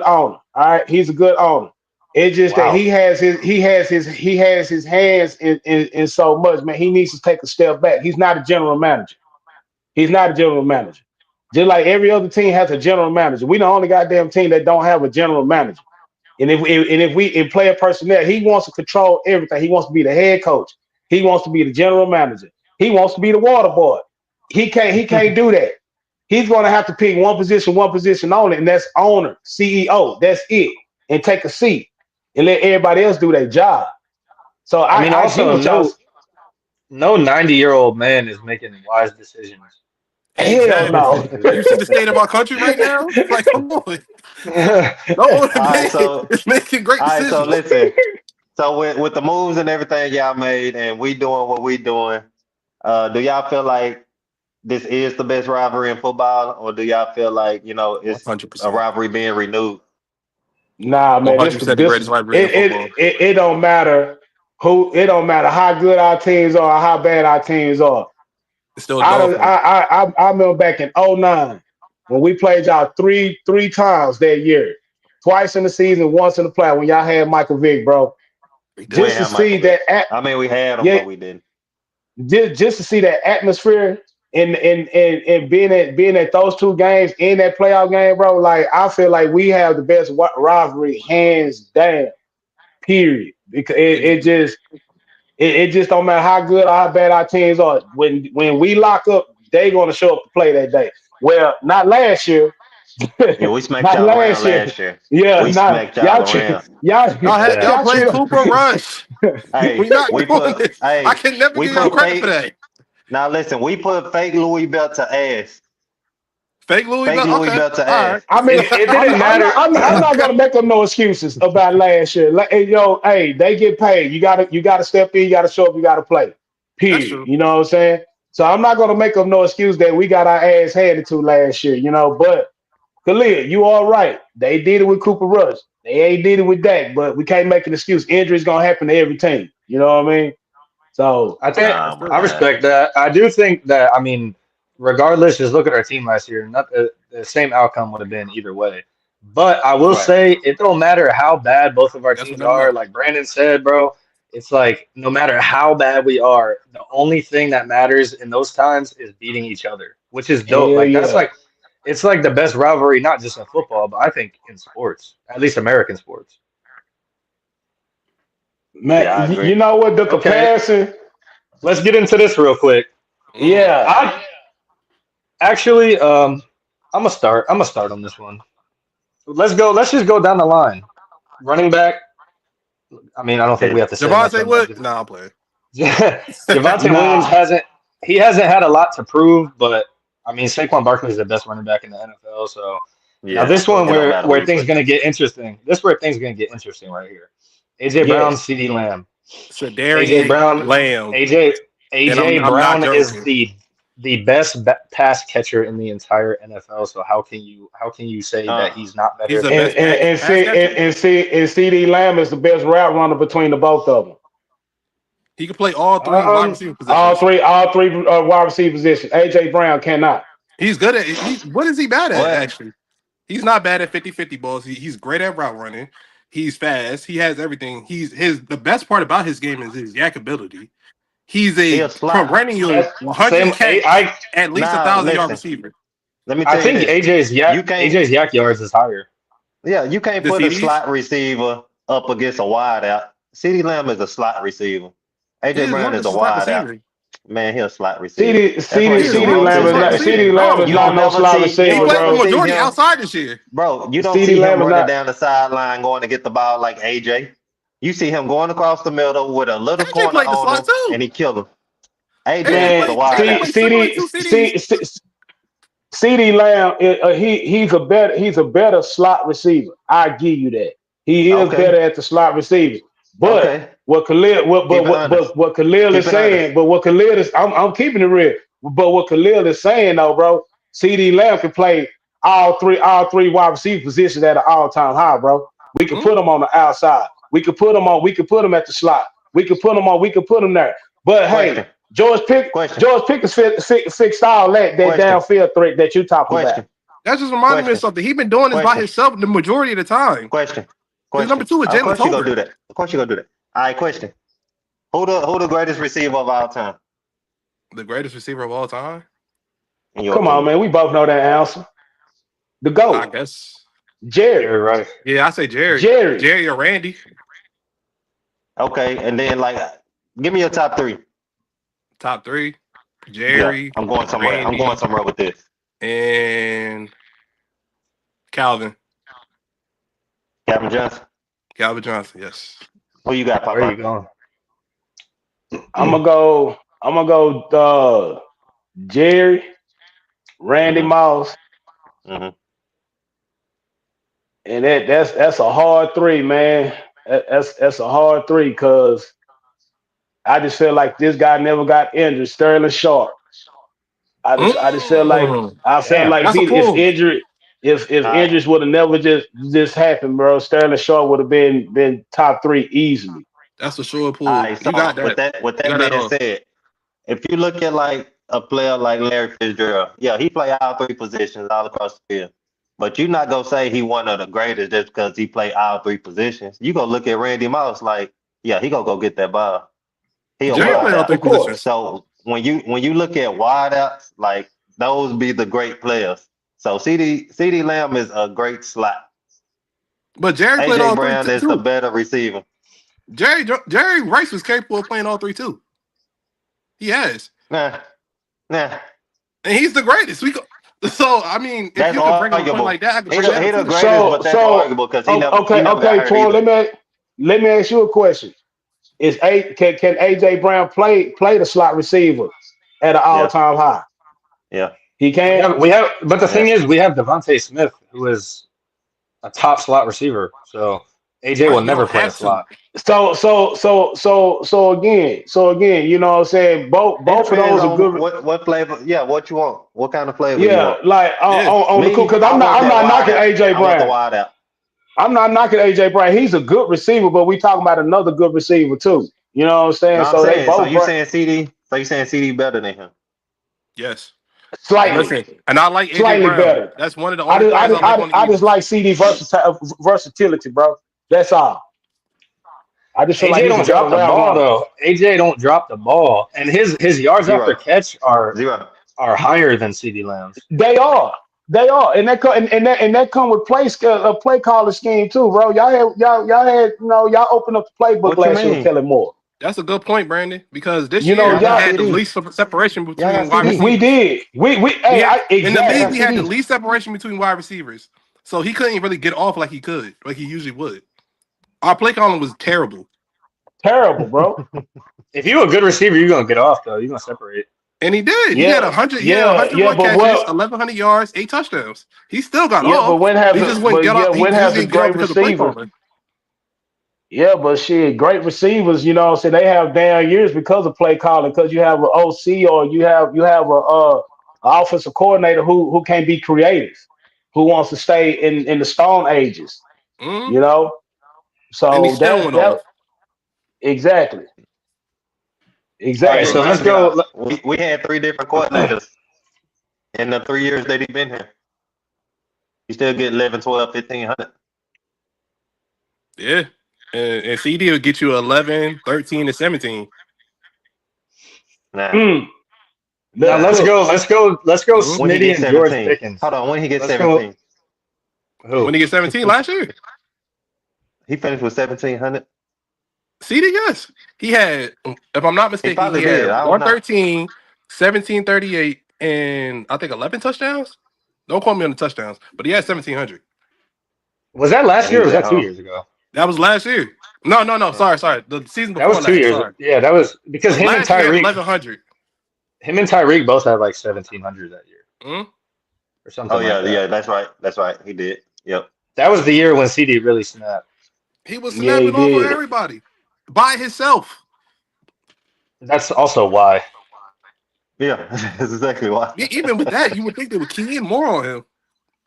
owner. All right, he's a good owner. It's just that Wow. he has his hands in so much, man. He needs to take a step back. He's not a general manager. He's not a general manager. Just like every other team has a general manager. We the only goddamn team that don't have a general manager. And if we in player personnel, he wants to control everything. He wants to be the head coach. He wants to be the general manager. He wants to be the water boy. He can't do that. He's going to have to pick one position only, and that's owner, CEO. That's it, and take a seat and let everybody else do their job. So I mean, I get also what y'all. no 90-year-old man is making wise decisions. Hell Exactly. no. You see the state of our country right now? Like, come on. No older All right, man so is making great decisions. listen. So with the moves and everything y'all made, and we doing what we doing, do y'all feel like this is the best rivalry in football, or do y'all feel like it's a 100%. rivalry being renewed? Nah, man, 100% the greatest rivalry in football. it don't matter who. It don't matter how good our teams are, or how bad our teams are. It's still a dog fight. I remember back in '09 when we played y'all three times that year, twice in the season, once in the play when y'all had Michael Vick, bro. We We did. ain't Just to have see Michael Vick. that, I mean, we had him, yeah, but we didn't. just to see that atmosphere and being at those two games in that playoff game, bro. Like I feel like we have the best rivalry hands down. Period. Because it just don't matter how good or how bad our teams are. When we lock up, they gonna show up to play that day. Well, not last year. Yeah, we smacked Not y'all around last year. last year. Yeah, We not smacked y'all around. y'all Yeah. Y'all y'all played treat Cooper Rush. We Hey, not doing this. I can never we give y'all put credit for that. now listen, we put fake Louis Bell to ass. Fake Louis Fake Bell. Louis Okay. Bell to All right. ass. I mean, It didn't matter. I'm not gonna make up no excuses about last year. Like, hey, yo, hey, they get paid. You gotta step in. You gotta show up. You gotta play. That's Period. true. You know what I'm saying? So I'm not gonna make up no excuse that we got our ass handed to last year. You know, but Khalil, you all right. They did it with Cooper Rush. They ain't did it with Dak, but we can't make an excuse. Injuries gonna happen to every team. You know what I mean? So I think Oh That's my I true. God. respect that. I do think that, I mean, regardless, just look at our team last year. Not the same outcome would have been either way. But I will Right. say it don't matter how bad both of our Guess we'll teams never are. know. Like Brandon said, bro, it's like no matter how bad we are, the only thing that matters in those times is beating each other, which is dope. hell Like that's yeah. like it's like the best rivalry, not just in football, but I think in sports, at least American sports. Man, Yeah, I agree. you know what? The Okay, comparison, let's get into this real quick. yeah. I actually, I'm gonna start on this one. Let's go. Let's just go down the line. Running back. I mean, I don't think we Hit have it. to say much Javante on that. Wood? Nah, I'm playing. Javante Williams Nah. hasn't. He hasn't had a lot to prove, but I mean, Saquon Barkley is the best running back in the NFL. So now Yeah, this one it don't matter who where you things play. gonna get interesting. This is where things gonna get interesting right here. AJ Brown, Yes. CD Lamb. AJ Shadarian Brown, Lamb, AJ and AJ I'm not Brown is joking. the best pass catcher in the entire NFL. So how can you say that Uh, he's not better He's the than best pass catcher. And CD Lamb is the best route runner between the both of them. He can play all three wide receiver All positions. three wide receiver positions. AJ Brown cannot. He's good at what is he bad at, what? actually? He's not bad at 50-50 balls. He's great at route running. He's fast. He has everything. The best part about his game is his yak ability. He's He a a slot. perennial that 100 same catch, at least Nah, 1,000-yard listen. receiver. Let me I tell you think this. You can't. AJ's yak yards is higher. Yeah, you can't The put a CDs, slot receiver up against a wide out. CeeDee Lamb is a slot receiver. he AJ is Brown more than is a just a slot wide out. receiver. Man, he's a slot receiver. That's why He you is don't CD more never than Lamb a see is him slot not running. CD receiver. Lamb is You No, not don't no never slot see. You he receiver, don't played never the bro. see majority him, outside this year. bro. You don't CD see him Lamb is running not down the sideline going to get the ball like AJ. You see him going across the middle with a little AJ corner played the on slot him, and too. he killed him. AJ AJ was a man. played wide AJ out. played similar to CDs. CD Lamb, he's a better slot receiver. I give you that. He is Okay, better at the slot receiver. But okay. what Khalil, Keep it honest. what Khalil is Keep it honest. saying, I'm keeping it real. But what Khalil is saying though, bro, CD Lamb can play all three wide receiver positions at an all-time high, bro. We can put Hmm? him on the outside. We could put him at the slot. We could put him there. But hey, Question. Question. George Pickens fixed all that Question. downfield threat that you talking about. Question. That just reminded me of Question. something. He's been doing this by Question. himself the majority of the time. Question. His number Question. two is Of Jalen course you gonna do Tolbert. that. Of course you gonna do that. All right. Question. Who the greatest receiver of all time The greatest receiver of all time? in your Come on, opinion? man. We both know that answer. The I GOAT. guess. Jerry. You're right. Yeah, I say Jerry. Jerry. Jerry or Randy. Okay, and then like, give me your top three. Top three. Yeah, Jerry, I'm going somewhere. I'm going Randy, somewhere with this. and Calvin. Captain Johnson. Calvin Johnson, yes. Who you got, Where are you Papa? going? I'm gonna go Jerry, Randy Mm-hmm. Moss, Mm-hmm. and that's a hard three, man. That's a hard three because I just feel like this guy never got injured. Sterling Sharp. I just feel like Mm, Damn. if that's a he if pull. injury if All right. injuries would have never just happened, bro, Sterling Sharp would have been top three easily. That's a sure All pull. right. You got So with that. You that got that being off. said, if you look at like a player like Larry Fitzgerald, yeah, he play all three positions all across the field. But you're not gonna say he one of the greatest just because he play all three positions. You gonna look at Randy Moss like, yeah, he gonna go get that ball. He a Jerry Yeah, played wide all out. three of course. positions. So when you look at wideouts, like those be the great players. So CD Lamb is a great slot. But Jerry played AJ all three Brown is the too. better receiver. Jerry Rice was capable of playing all three too. He has. Nah, nah. And he's the greatest. So I mean, if That's you could bring up a point like arguable. that, I could He bring the, that he up the too. greatest, but that's arguable because he never got Okay, hurt Troy, either. let me ask you a question. Can AJ Brown play the slot receiver at an all Yeah, time high? yeah, He can. But the thing yeah. is, we have Devontae Smith, who is a top slot receiver. So AJ will Right, you never don't play a have to. slot. So again, you know what I'm saying? It Both of depends those are on good. what flavor. Yeah, what you want. What kind of flavor you Yeah, want. like Yeah. on the cool Me, because I want I'm that not wide knocking out. AJ I want the Brown. wide out. I'm not knocking AJ Brown. He's a good receiver, but we talking about another good receiver too. You know what I'm No, saying? I'm So they saying. So both you saying CD? So you saying CD better than him? Yes. And slightly, listen, and I like AJ slightly Brown. better. That's one of the only players I like on the I just Eagles. like CD versatility, bro. That's all. I just feel like AJ he's a don't better drop the route ball runner. though. AJ don't drop the ball, and his yards after Zero, catch zero. are higher than CD Lamb's. They are, and that come with play calling scheme too, bro. Y'all had y'all opened up the playbook What you last year with mean? Kellen Moore. That's a good point, Brandon, because this You know year Y'all we got y'all had the CD. least separation Y'all between got wide CD. we receivers. did we We hey had in the Y'all league got exactly. we had the CD. least separation between wide receivers, so he couldn't really get off like he could, like he usually would. Our play calling was terrible. Terrible, bro. If you're a good receiver, you're gonna get off though. You're gonna separate. And he did. He had 100. He had 101 but catches, 1,100 yards, 8 touchdowns. He still got but off. when He just wouldn't get off. He just didn't get off great because of play receivers. calling. Yeah, but shit, great receivers, you know, so they have down years because of play calling, because you have an OC or you have a offensive coordinator who can't be creative, who wants to stay in the Stone Ages, you know. And he So still went that off. exactly. All right, so let's go. We had 3 different coordinators in the 3 years that he's been here. You still get 11, 12, 1,500. Yeah. And CD will get you 11, 13, and 17. Now let's go, Smitty and George Pickens. Hold on, when he gets 17? When he gets 17 last year? He finished with 1,700. CD, yes. He had, if I'm not mistaken, he had 113, 1738, and I think 11 touchdowns. Don't quote me on the touchdowns, but he had 1,700. Was that last year or was that 2 years ago? That was last year. No. Sorry. The season before that was 2 years. Sorry. Yeah, that was because him and Tyreek. 1,100. Him and Tyreek both had like 1,700 that year, or something. Oh yeah, like that. yeah, that's right. He did. Yep. That was the year when CD really snapped. He was snapping over everybody by himself. That's also why. Yeah, that's exactly why. Even with that, you would think they would key in more on him.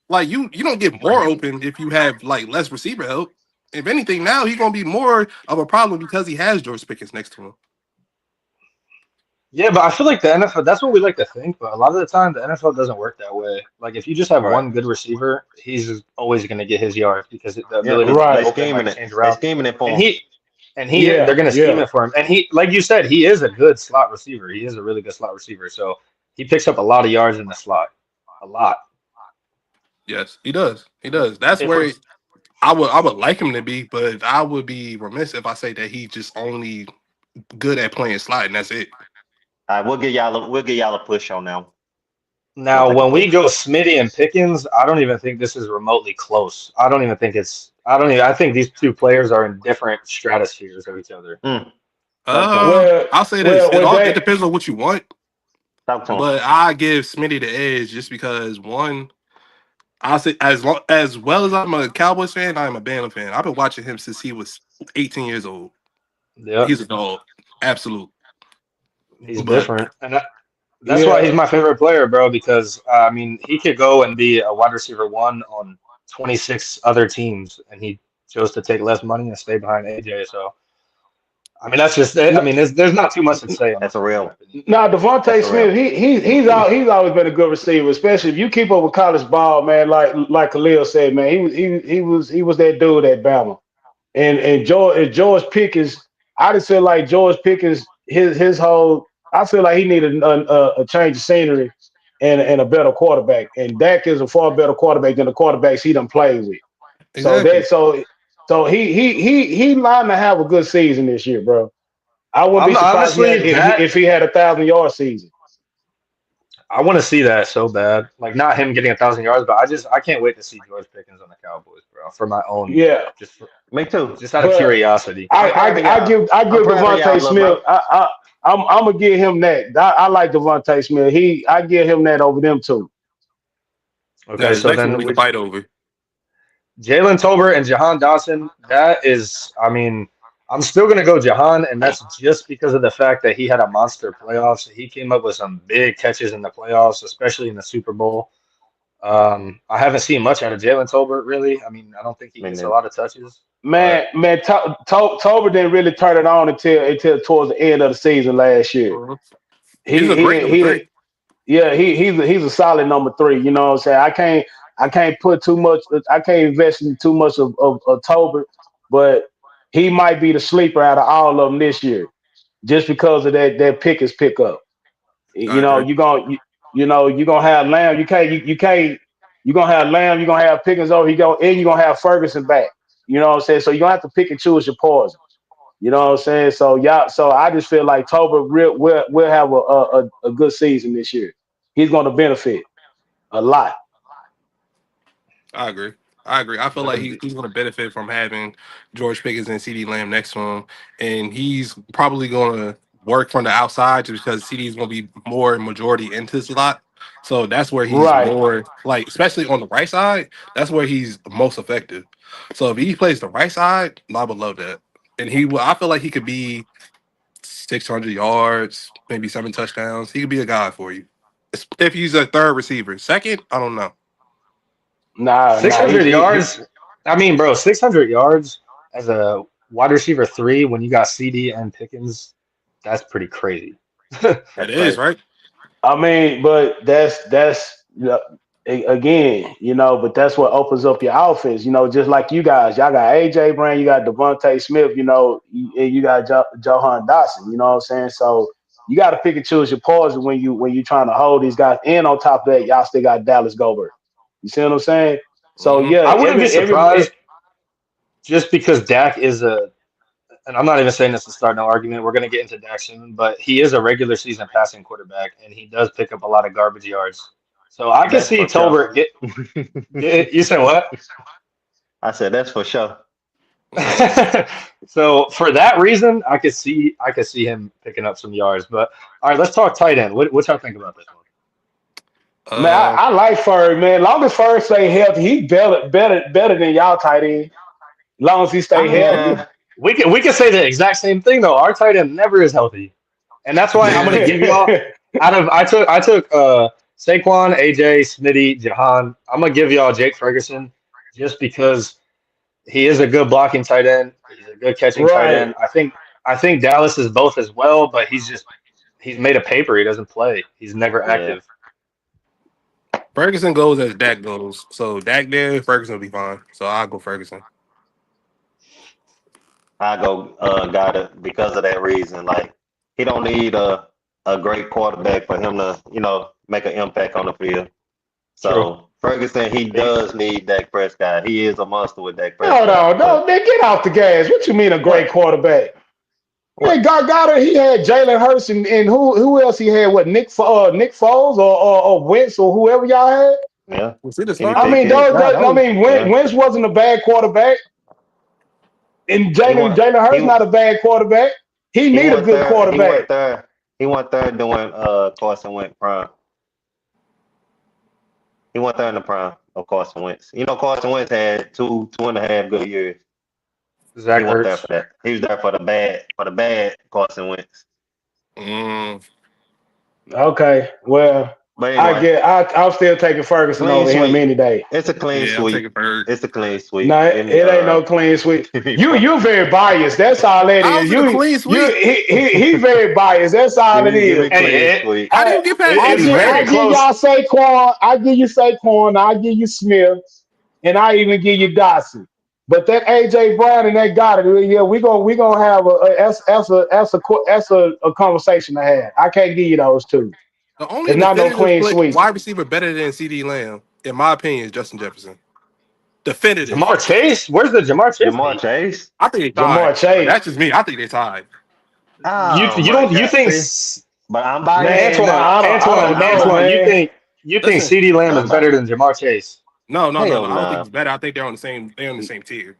Like you don't get more open if you have like less receiver help. If anything, now he's gonna be more of a problem because he has George Pickens next to him. Yeah, but I feel like the NFL, that's what we like to think, but a lot of the time the NFL doesn't work that way. Like if you just have one good receiver, he's always going to get his yards because the ability to change around. They're scheming it for him. They're going to scheme it for him. And he, like you said, he is a good slot receiver. He is a really good slot receiver. So he picks up a lot of yards in the slot. A lot. Yes, he does. He does. That's where I would like him to be, but I would be remiss if I say that he's just only good at playing slot and that's it. All right, we'll get y'all a push on now. Now, when we go Smitty and Pickens, I don't even think this is remotely close. I think these two players are in different stratospheres of each other. I'll say this. It depends on what you want. But I give Smitty the edge just because one, I'll say as well as I'm a Cowboys fan, I'm a Bama fan. I've been watching him since he was 18 years old. Yeah, he's a dog. Absolute. He's different, and that's why he's my favorite player, bro. Because I mean, he could go and be a wide receiver 1 on 26 other teams, and he chose to take less money and stay behind AJ. So, I mean, that's just it. I mean, there's not too much to say. That's a real. Now, Devontae Smith, he's always been a good receiver, especially if you keep up with college ball, man. Like Khalil said, man, he was that dude at Bama, and George Pickens. I just feel like George Pickens, his whole. I feel like he needed a change of scenery and a better quarterback. And Dak is a far better quarterback than the quarterbacks he done played with. Exactly. So he lined to have a good season this year, bro. I wouldn't be surprised if he had 1,000-yard season. I want to see that so bad. Like not him getting 1,000 yards, but I can't wait to see George Pickens on the Cowboys, bro. For my own, me too. Just out of curiosity. I give Devontae Smith. I'm gonna give him that. I like Devontae Smith. I give him that over them two. Okay, so then we can fight over Jalen Tolbert and Jahan Dotson. That is, I mean, I'm still gonna go Jahan, and that's just because of the fact that he had a monster playoffs. He came up with some big catches in the playoffs, especially in the Super Bowl. I haven't seen much out of Jalen Tolbert, really. I mean, I don't think he gets a lot of touches. Tolbert didn't really turn it on until towards the end of the season last year. He's a great number 3. Yeah, he's a solid number 3. You know what I'm saying? I can't put too much. I can't invest in too much of Tolbert, but he might be the sleeper out of all of them this year, just because of that Pickens pickup. You're gonna have Lamb. You can't. You're gonna have Lamb. You're gonna have Pickens over. You're gonna have Ferguson back. You know what I'm saying? So you're gonna have to pick and choose your poison. You know what I'm saying? So I just feel like Tolbert will have a good season this year. He's gonna benefit a lot. I agree. I feel like he's going to benefit from having George Pickens and CeeDee Lamb next to him, and he's probably going to work from the outside just because CD is going to be more majority into the slot. So that's where he's Right. more like, especially on the right side, that's where he's most effective. So if he plays the right side, I would love that. And I feel like he could be 600 yards, maybe 7 touchdowns. He could be a guy for you. If he's a third receiver. Second, I don't know. Nah, 600 yards. I mean, bro, 600 yards as a wide receiver 3 when you got CD and Pickens, that's pretty crazy. It is, right? I mean, but that's again, but that's what opens up your offense. Just like you guys, y'all got AJ Brown, you got Devontae Smith, and you got Johan Dotson. You know what I'm saying? So you got to pick and choose your poison when you trying to hold these guys. And on top of that, y'all still got Dallas Goedert. You see what I'm saying? So yeah, I wouldn't be surprised just because Dak is and I'm not even saying this to start no argument. We're going to get into Dak soon, but he is a regular season passing quarterback, and he does pick up a lot of garbage yards. So I can see Tolbert get. You said what? I said that's for sure. So for that reason, I could see him picking up some yards. But all right, let's talk tight end. What y'all think about this one? Man, I like Ferg, man. Long as Ferg stay healthy, he better than y'all tight end. Long as he stay healthy. We can say the exact same thing though. Our tight end never is healthy, and that's why I'm going to give y'all. I took Saquon, AJ, Smitty, Jahan. I'm gonna give y'all Jake Ferguson just because he is a good blocking tight end. He's a good catching tight end. I think Dallas is both as well, but he's made a paper. He doesn't play. He's never active. Ferguson goes as Dak goes. So Dak there, Ferguson will be fine. So I'll go Ferguson. I go Goddard because of that reason. Like he don't need a great quarterback for him to make an impact on the field. So True. Ferguson, he does need Dak Prescott. He is a monster with Dak Prescott. Hold on, man, get off the gas. What you mean a great quarterback? Hey, Goddard, he had Jalen Hurts and who else he had? What Nick Foles or Wentz or whoever y'all had? Yeah. I mean, Wentz wasn't a bad quarterback. And Jalen Hurts not a bad quarterback. He need a good quarterback. He went third doing Carson Wentz prime. He went third in the prime of Carson Wentz. Carson Wentz had 2.5 good years. Zach He was there for that. He was there for the bad Carson Wentz. Okay, well, but anyway, I'm still taking Ferguson over him any day. It's a clean sweep. It's a clean sweep. No, it ain't no clean sweep. You very biased. That's all that is. He very biased. That's all it is. How do you get past? I give y'all Saquon. I give you Saquon. I give you Smith, and I even give you Dotson. But that AJ Brown and that Goddard, yeah, we gonna have a conversation to have. I can't give you those two. The only wide receiver better than CD Lamb, in my opinion, is Justin Jefferson. Definitive. Jamar Chase? Where's the Jamar Chase? Jamar Chase? I think they tied. Jamar Chase. That's just me. I think they tied. You think? But I'm biased. Antoine, you think CD Lamb is better than Jamar Chase? No. I don't think it's better. I think they're on the same tier.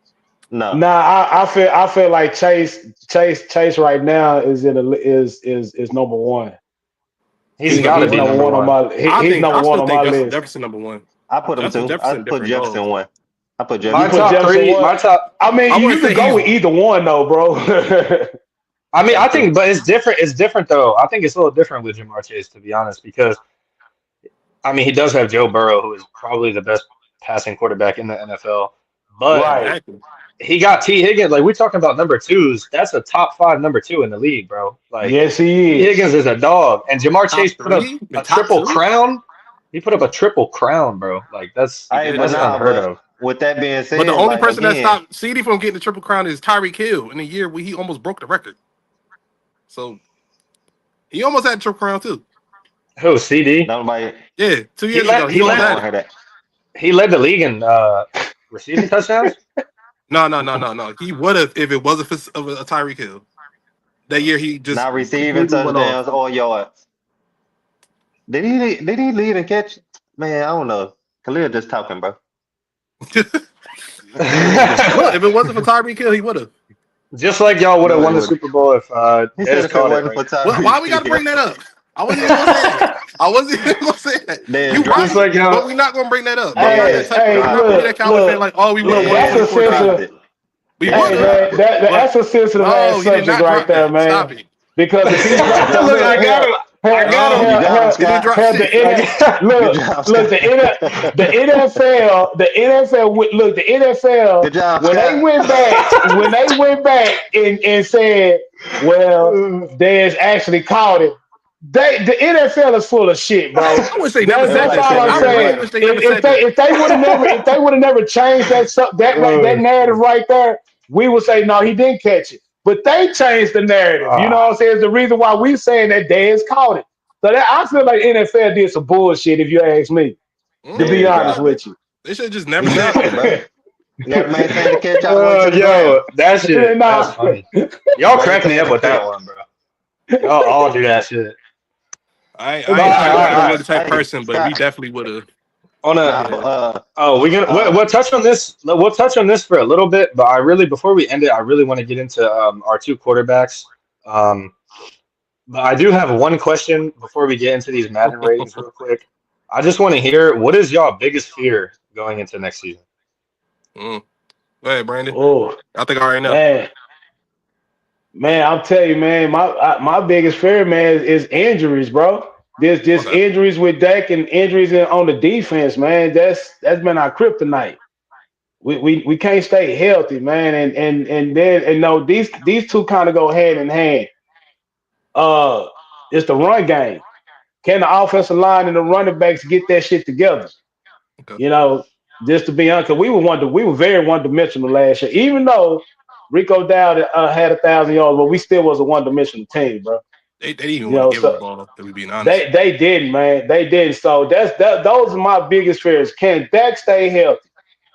No. I feel like Chase right now is number one. He's got to be number one on my. He's number one on my list. Jefferson number one. I put him too. I put Jefferson one. I put Jefferson. My top three. My top. I mean, you can go with either one though, bro. I mean, I think, but it's different. It's different though. I think it's a little different with Jamar Chase, to be honest, because I mean, he does have Joe Burrow, who is probably the best passing quarterback in the NFL, but he got T. Higgins. Like, we're talking about number twos. That's a top 5 number 2 in the league, bro. Like, yes, he is. T. Higgins is a dog, and Jamar Chase put up a triple crown. He put up a triple crown, bro. Like, that's unheard of. With that being said, but the only person that stopped CD from getting the triple crown is Tyreek Hill in a year where he almost broke the record. So he almost had a triple crown too. Who, CD? Nobody. Yeah, 2 years ago. He led the league in receiving touchdowns. No. He would have if it wasn't for a Tyreek Hill. That year he just not receiving touchdowns or yards. Did he lead and catch? Man, I don't know. Khalil just talking, bro. Well, if it wasn't for Tyreek Hill, he would have. Just like y'all would have No, won he the wouldn't. Super Bowl if He said Dez if it caught it, wasn't right? for Why we Tyreek got to Hill, bring that up? I wasn't even gonna say that. I wasn't even gonna say that. then You dropped Just right, it. like y'all. but we're not gonna bring that up. I'm not that Hey, type. hey, I'm not gonna be that Cowboy fan. Like, oh, we would have look. won in That's Then a 2014. dropped sensitive. it. We would Hey, Then have, dropped man, it. but that's a sensitive ass no, he did subject not right drop there, that. man. Stop it. Because if he dropped, Drop cause Look, it. look, I got him. I got him. No, You got him, he didn't Scott. drop shit. I got Good look, job, look, Scott. the NFL, look, the NFL, Good job, when they Scott. went back, and said, well, there's actually called it. The NFL is full of shit, bro. I wish they never It was said That's like that all shit. I'm I 7 years saying. really later. wish they never said that. If they would have never changed that narrative right there, we would say no, he didn't catch it. But they changed the narrative. You know what I'm saying? It's the reason why we saying that Dez caught it. So I feel like NFL did some bullshit, if you ask me. To be Dez honest dropped it. with you. They should have just He never said dropped it, that. bro. You got to maintain the catch all the way to the ground. yo, that shit. That's Nah. funny. Y'all crack me Maintain up the with that catch. one, bro. Y'all all do that shit. I All ain't right, I all ain't right, say the all word right. the type Hey, person, but we Scott. definitely would have. On a Nah, Yeah. Oh, we'll touch on this. We'll touch on this for a little bit, but I really, before we end it, I really want to get into our two quarterbacks. Um, but I do have one question before we get into these Madden ratings real quick. I just want to hear, what is y'all biggest fear going into next season? Mm. Go ahead, Brandon. Oh, I think I already know. man, I'll tell you, man, my biggest fear, man, is injuries, bro. There's just Okay. injuries with Dak and injuries on the defense, man. That's been our kryptonite. We can't stay healthy, man, and no, these two kind of go hand in hand. Uh, it's the run game. Can the offensive line and the running backs get that shit together? Okay. You know, just to be honest, 'cause we were very one dimensional last year. Even though Rico Dowd had 1,000 yards, but we still was a one dimensional team, bro. They didn't even You want to know, give him the so ball, to be being honest. they didn't, man. They didn't. So those are my biggest fears. Can Dak stay healthy?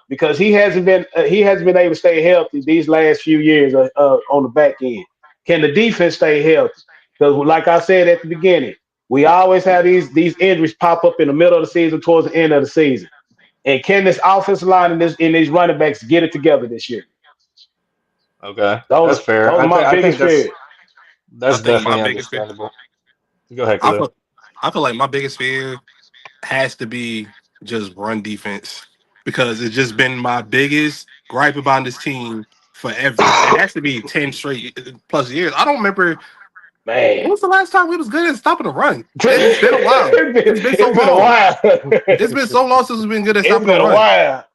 Because he hasn't been able to stay healthy these last few years on the back end. Can the defense stay healthy? Because like I said at the beginning, we always have these injuries pop up in the middle of the season, towards the end of the season. And can this offensive line and these running backs get it together this year? Okay, Those that's fair. those are my I think biggest fears. I that's think my definitely biggest fear. understandable. Go ahead, I Khalil. feel, I feel like my biggest fear has to be just run defense because it's just been my biggest gripe about this team forever. It has to be 10 straight plus years. I don't remember when Man. was the last time we was good at stopping a run. It's been a while. It's been so It's been a long. while. It's been so long since we've been good at It's stopping a been a run. while.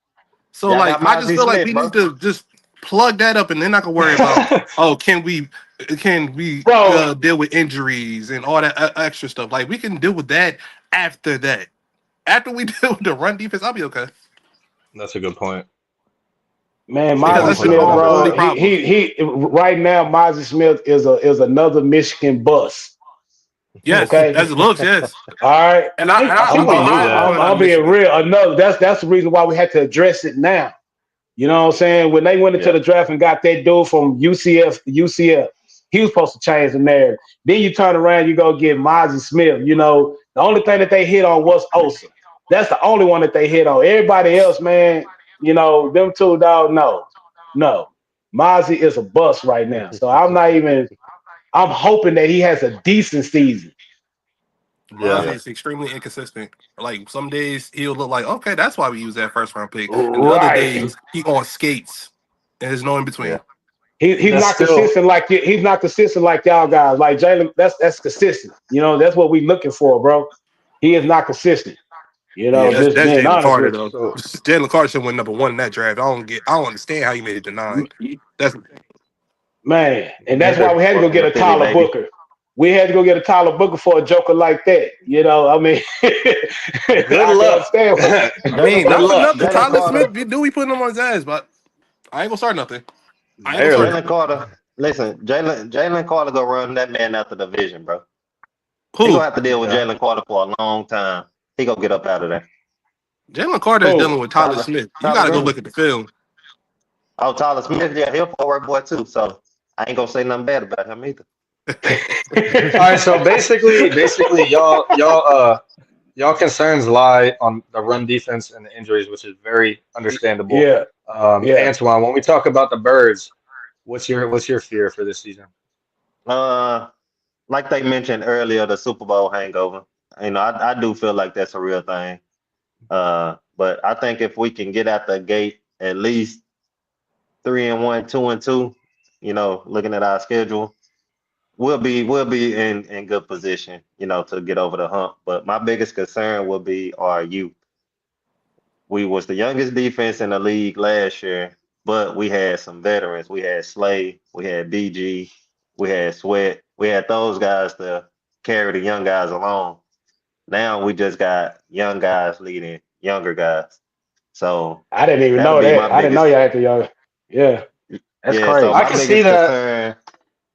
So Y'all like got I just Mozzie feel like Smith, we bro. need to just plug that up and then I can worry about can we Bro, deal with injuries and all that extra stuff. Like we can deal with that after that. After we deal with the run defense, I'll be okay. That's a good point. man, They Because gonna Mozzie that's put been up Smith, our numbers only bro. though. problem. He right now, Mozzie Smith is another Michigan bus. Yes, Okay. as it looks, yes. All right. And I'm Somebody not knew high that. on I'm being Michigan. real. Another that's the reason why we had to address it now. You know what I'm saying? When they went into Yeah. the draft and got that dude from UCF, he was supposed to change the narrative. Then you turn around, you go get Mozzie Smith. You know, the only thing that they hit on was Osa. That's the only one that they hit on. Everybody else, man, you know, them two, dog, no. Mozzie is a bust right now. So I'm hoping that he has a decent season. Yeah. Mozzie is extremely inconsistent. Like some days he'll look like, okay, that's why we use that first round pick. And the other Right. days he on skates. And there's no in Yeah. between. He's That's not still consistent like y'all guys. Like Jalen, that's consistent. You know, that's what we looking for, bro. He is not consistent. You Yeah, know, yeah. just that's being Jalen honest Carter with though. So Jalen Carter should win #1 in that draft. I don't understand how he made it to 9. you. That's Man, and that's why Hater. we had to go Welcome get to a Philly, Tyler baby. Booker. We had to go get a Tyler Booker for a joker like that. You know, I mean, good I can luck. understand. I Jalen mean, Good not for luck. nothing. Jalen Tyler Smith, Carter. we putting him on his ass, but I ain't gonna start nothing. I ain't gonna start Barely. Jalen nothing. Carter. Listen, Jalen Carter go run that man out the division, bro. He gonna Who? have to deal with Okay. Jalen Carter for a long time. He gonna get up out of there. Jalen Carter is dealing Oh, with Tyler Smith. You got to go Green. look at the film. Oh, Tyler Smith, yeah, he'll forward boy too. So I ain't gonna say nothing bad about him either. All right. So basically, y'all concerns lie on the run defense and the injuries, which is very understandable. yeah, yeah. Antoine, when we talk about the birds, What's your fear for this season? Like they mentioned earlier, the Super Bowl hangover. I do feel like that's a real thing. But I think if we can get out the gate at least 3-1, 2-2, looking at our schedule, we'll be in good position, to get over the hump. But my biggest concern will be our youth. We was the youngest defense in the league last year, but we had some veterans. We had Slay, we had BG, we had Sweat, we had those guys to carry the young guys along. Now we just got young guys leading younger guys. So I didn't even that'll know be that. my I didn't know biggest. y'all had to young. Yeah, that's Yeah, so crazy. I my can see biggest that. concern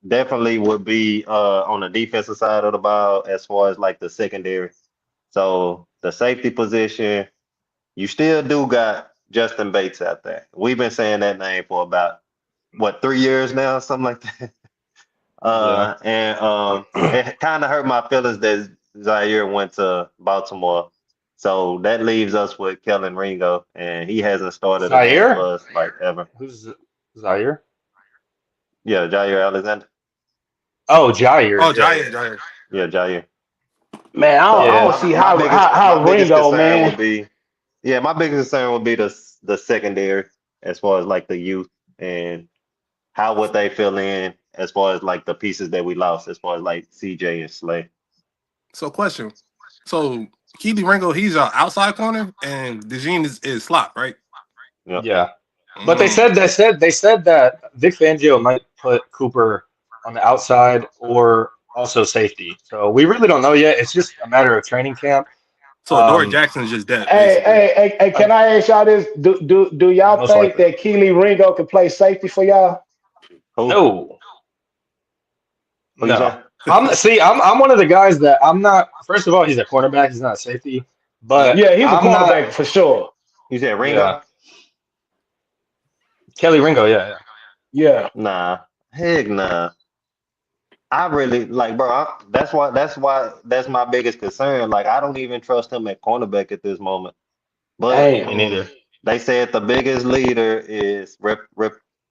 definitely would be on the defensive side of the ball as far as like the secondary. So the safety position, you still do got Justin Bates out there. We've been saying that name for about 3 years now, something like that. Yeah. And it kind of hurt my feelings that Zaire went to Baltimore. So that leaves us with Kellen Ringo, and he hasn't started a game Zaire? for us like ever. Who's Zaire? Yeah, Jair Alexander. Oh, Jair. Oh, Yeah, Jair. Yeah, Jair. Man, So I yeah. don't Yeah. see my biggest how Ringo, concern man. would be, yeah, my biggest concern would be the secondary as far as like the youth and how would they fill in as far as like the pieces that we lost as far as like CJ and Slay. So, question. So, Keely Ringo, he's our outside corner, and DeJean is slot, right? Yep. Yeah. But they Mm. said that Vic Fangio might put Cooper on the outside or also safety. So we really don't know yet. It's just a matter of training camp. So, Dory Um, Jackson is just dead, Hey, basically. hey, can I ask y'all this? Do y'all most think likely. that Keely Ringo can play safety for y'all? Who? No, Who you no. say? I'm one of the guys that I'm not. First of all, he's a cornerback. He's not a safety. But Yeah, he's a I'm not. cornerback for sure. You said Yeah, Ringo? Kelly Ringo. Yeah, Yeah. Nah. Heck nah. I really like, bro. That's my biggest concern. Like, I don't even trust him at cornerback at this moment. But me Damn. neither. they said the biggest leader is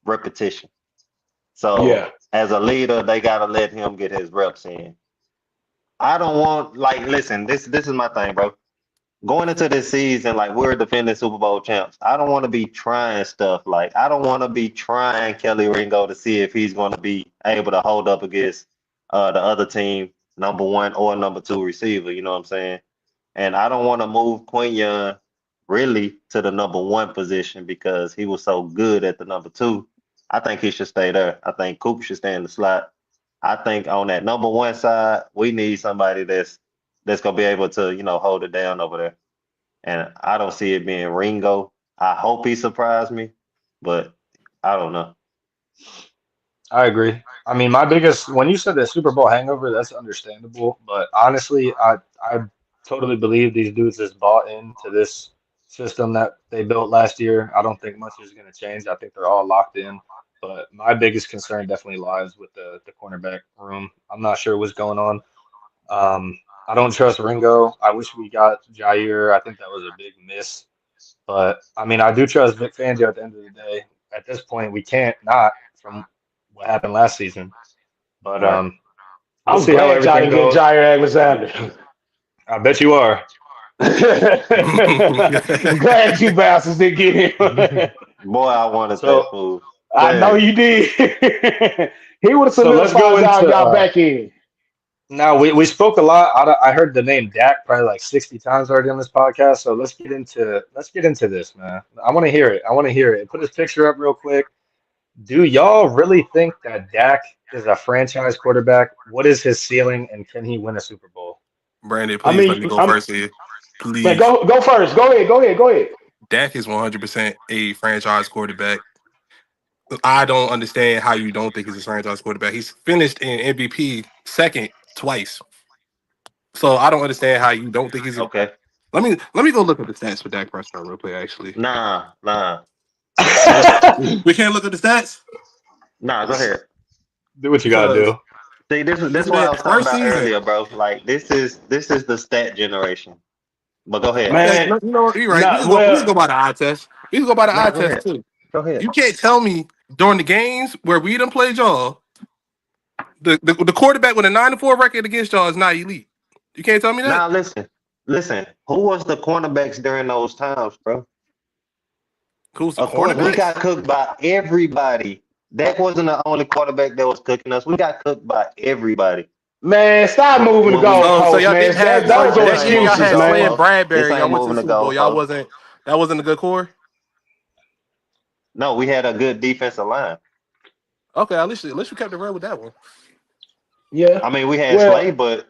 repetition. Yeah. So as a leader, they gotta let him get his reps in. I don't want listen, this is my thing, bro. Going into this season, like we're defending Super Bowl champs. I don't want to be trying stuff. Like I don't want to be trying Kelly Ringo to see if he's going to be able to hold up against the other team, number one or number two receiver. You know what I'm saying? And I don't want to move Quinion really to the number one position because he was so good at the number two. I think he should stay there. I think Coop should stay in the slot. I think on that number one side, we need somebody that's gonna be able to, hold it down over there. And I don't see it being Ringo. I hope he surprised me, but I don't know. I agree. I mean, my biggest when you said the Super Bowl hangover, that's understandable. But honestly, I totally believe these dudes just bought into this system that they built last year. I don't think much is going to change. I think they're all locked in. But my biggest concern definitely lies with the cornerback room. I'm not sure what's going on. I don't trust Ringo. I wish we got Jair. I think that was a big miss. But I mean, I do trust Vic Fangio at the end of the day. At this point, we can't not from what happened last season. But Right. we'll I'm see how glad y'all everything didn't get goes. Jair Alexander. I bet you are. I'm glad you bastards didn't get him. Boy, I wanted that So fool. I know Dang. you did. He would have so let's go solidified into y'all back in. now we spoke a lot. I heard the name Dak probably like 60 times already on this podcast. So let's get into this, man. I want to hear it. I want to hear it. Put his picture up real quick. Do y'all really think that Dak is a franchise quarterback? What is his ceiling, and can he win a Super Bowl? Brandon, I please let me mean, go first here. man, Please. go first. Go ahead. Dak is 100% a franchise quarterback. I don't understand how you don't think he's a franchise quarterback. He's finished in MVP second twice. So I don't understand how you don't think he's a. Okay. Let me go look at the stats for Dak Prescott real quick. Actually, Nah. we can't look at the stats Nah, go ahead. Do what you gotta because do. See, this this is what man I was talking first about season. earlier, bro. Like this is the stat generation. But go ahead. Okay, Man, you know what? You're right. nah, We can go well, by the eye test. We can go by the eye Nah, go test ahead. too. Go ahead. You can't tell me during the games where we done played y'all, the quarterback with a 9-4 record against y'all is not elite. You can't tell me that. Now listen. Who was the cornerbacks during those times, bro? Who's the Of course, we cornerback? got cooked by everybody. Dak wasn't the only quarterback that was cooking us. We got cooked by everybody. Man, stop When, moving the when we So goalposts, y'all man. didn't have Those are that year. Y'all excuses, had Slam man. This Bradbury. Y'all ain't went to the moving the Super Bowl. goalpost. That wasn't a good core. No, we had a good defensive line. Okay, at least you kept it real with that one. Yeah. I mean, we had Well, Slay, but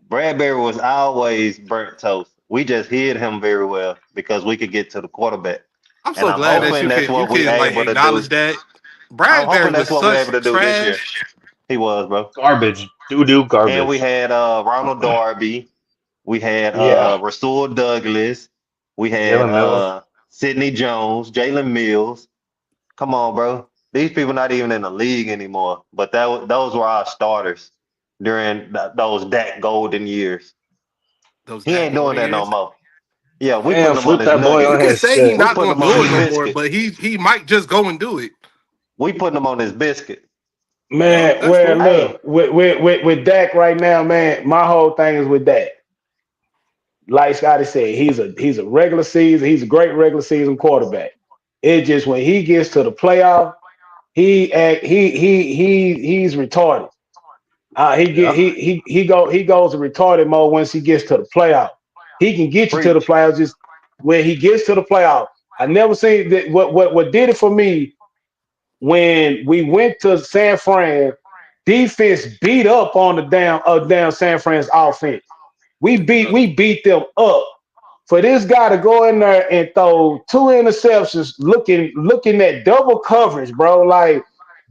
Bradbury was always burnt toast. We just hid him very well because we could get to the quarterback. I'm And so I'm glad that hoping that's you what we can like able to do. acknowledge that. I'm Bradbury hoping was that's what we're such able to do this year. trash. He was, bro. Garbage. Doo-doo garbage. And we had Ronald Darby. We had yeah. Rasul Douglas. We had Jalen Mills. Sidney Jones, Jalen Mills. Come on, bro. These people not even in the league anymore. But those were our starters during those Dak golden years. Those He Dak ain't doing golden that no years. more. Yeah, we Damn, putting him on flip his that boy You on nuggets. can his say he's shit. We not putting going him to on do it his no more, biscuit. but he might just go and do it. We putting him on his biscuit. Man, That's well, true. Hey, look, with Dak right now, man, my whole thing is with Dak. Like Scotty said, he's a regular season, he's a great regular season quarterback. It just when he gets to the playoff, he's retarded. Yeah. He goes to retarded mode once he gets to the playoff. He can get you to the preach. playoffs just when he gets to the playoff. I never seen that what did it for me when we went to San Fran, defense beat up on the damn San Fran's offense. We beat them up. For this guy to go in there and throw 2 interceptions, looking at double coverage, bro, like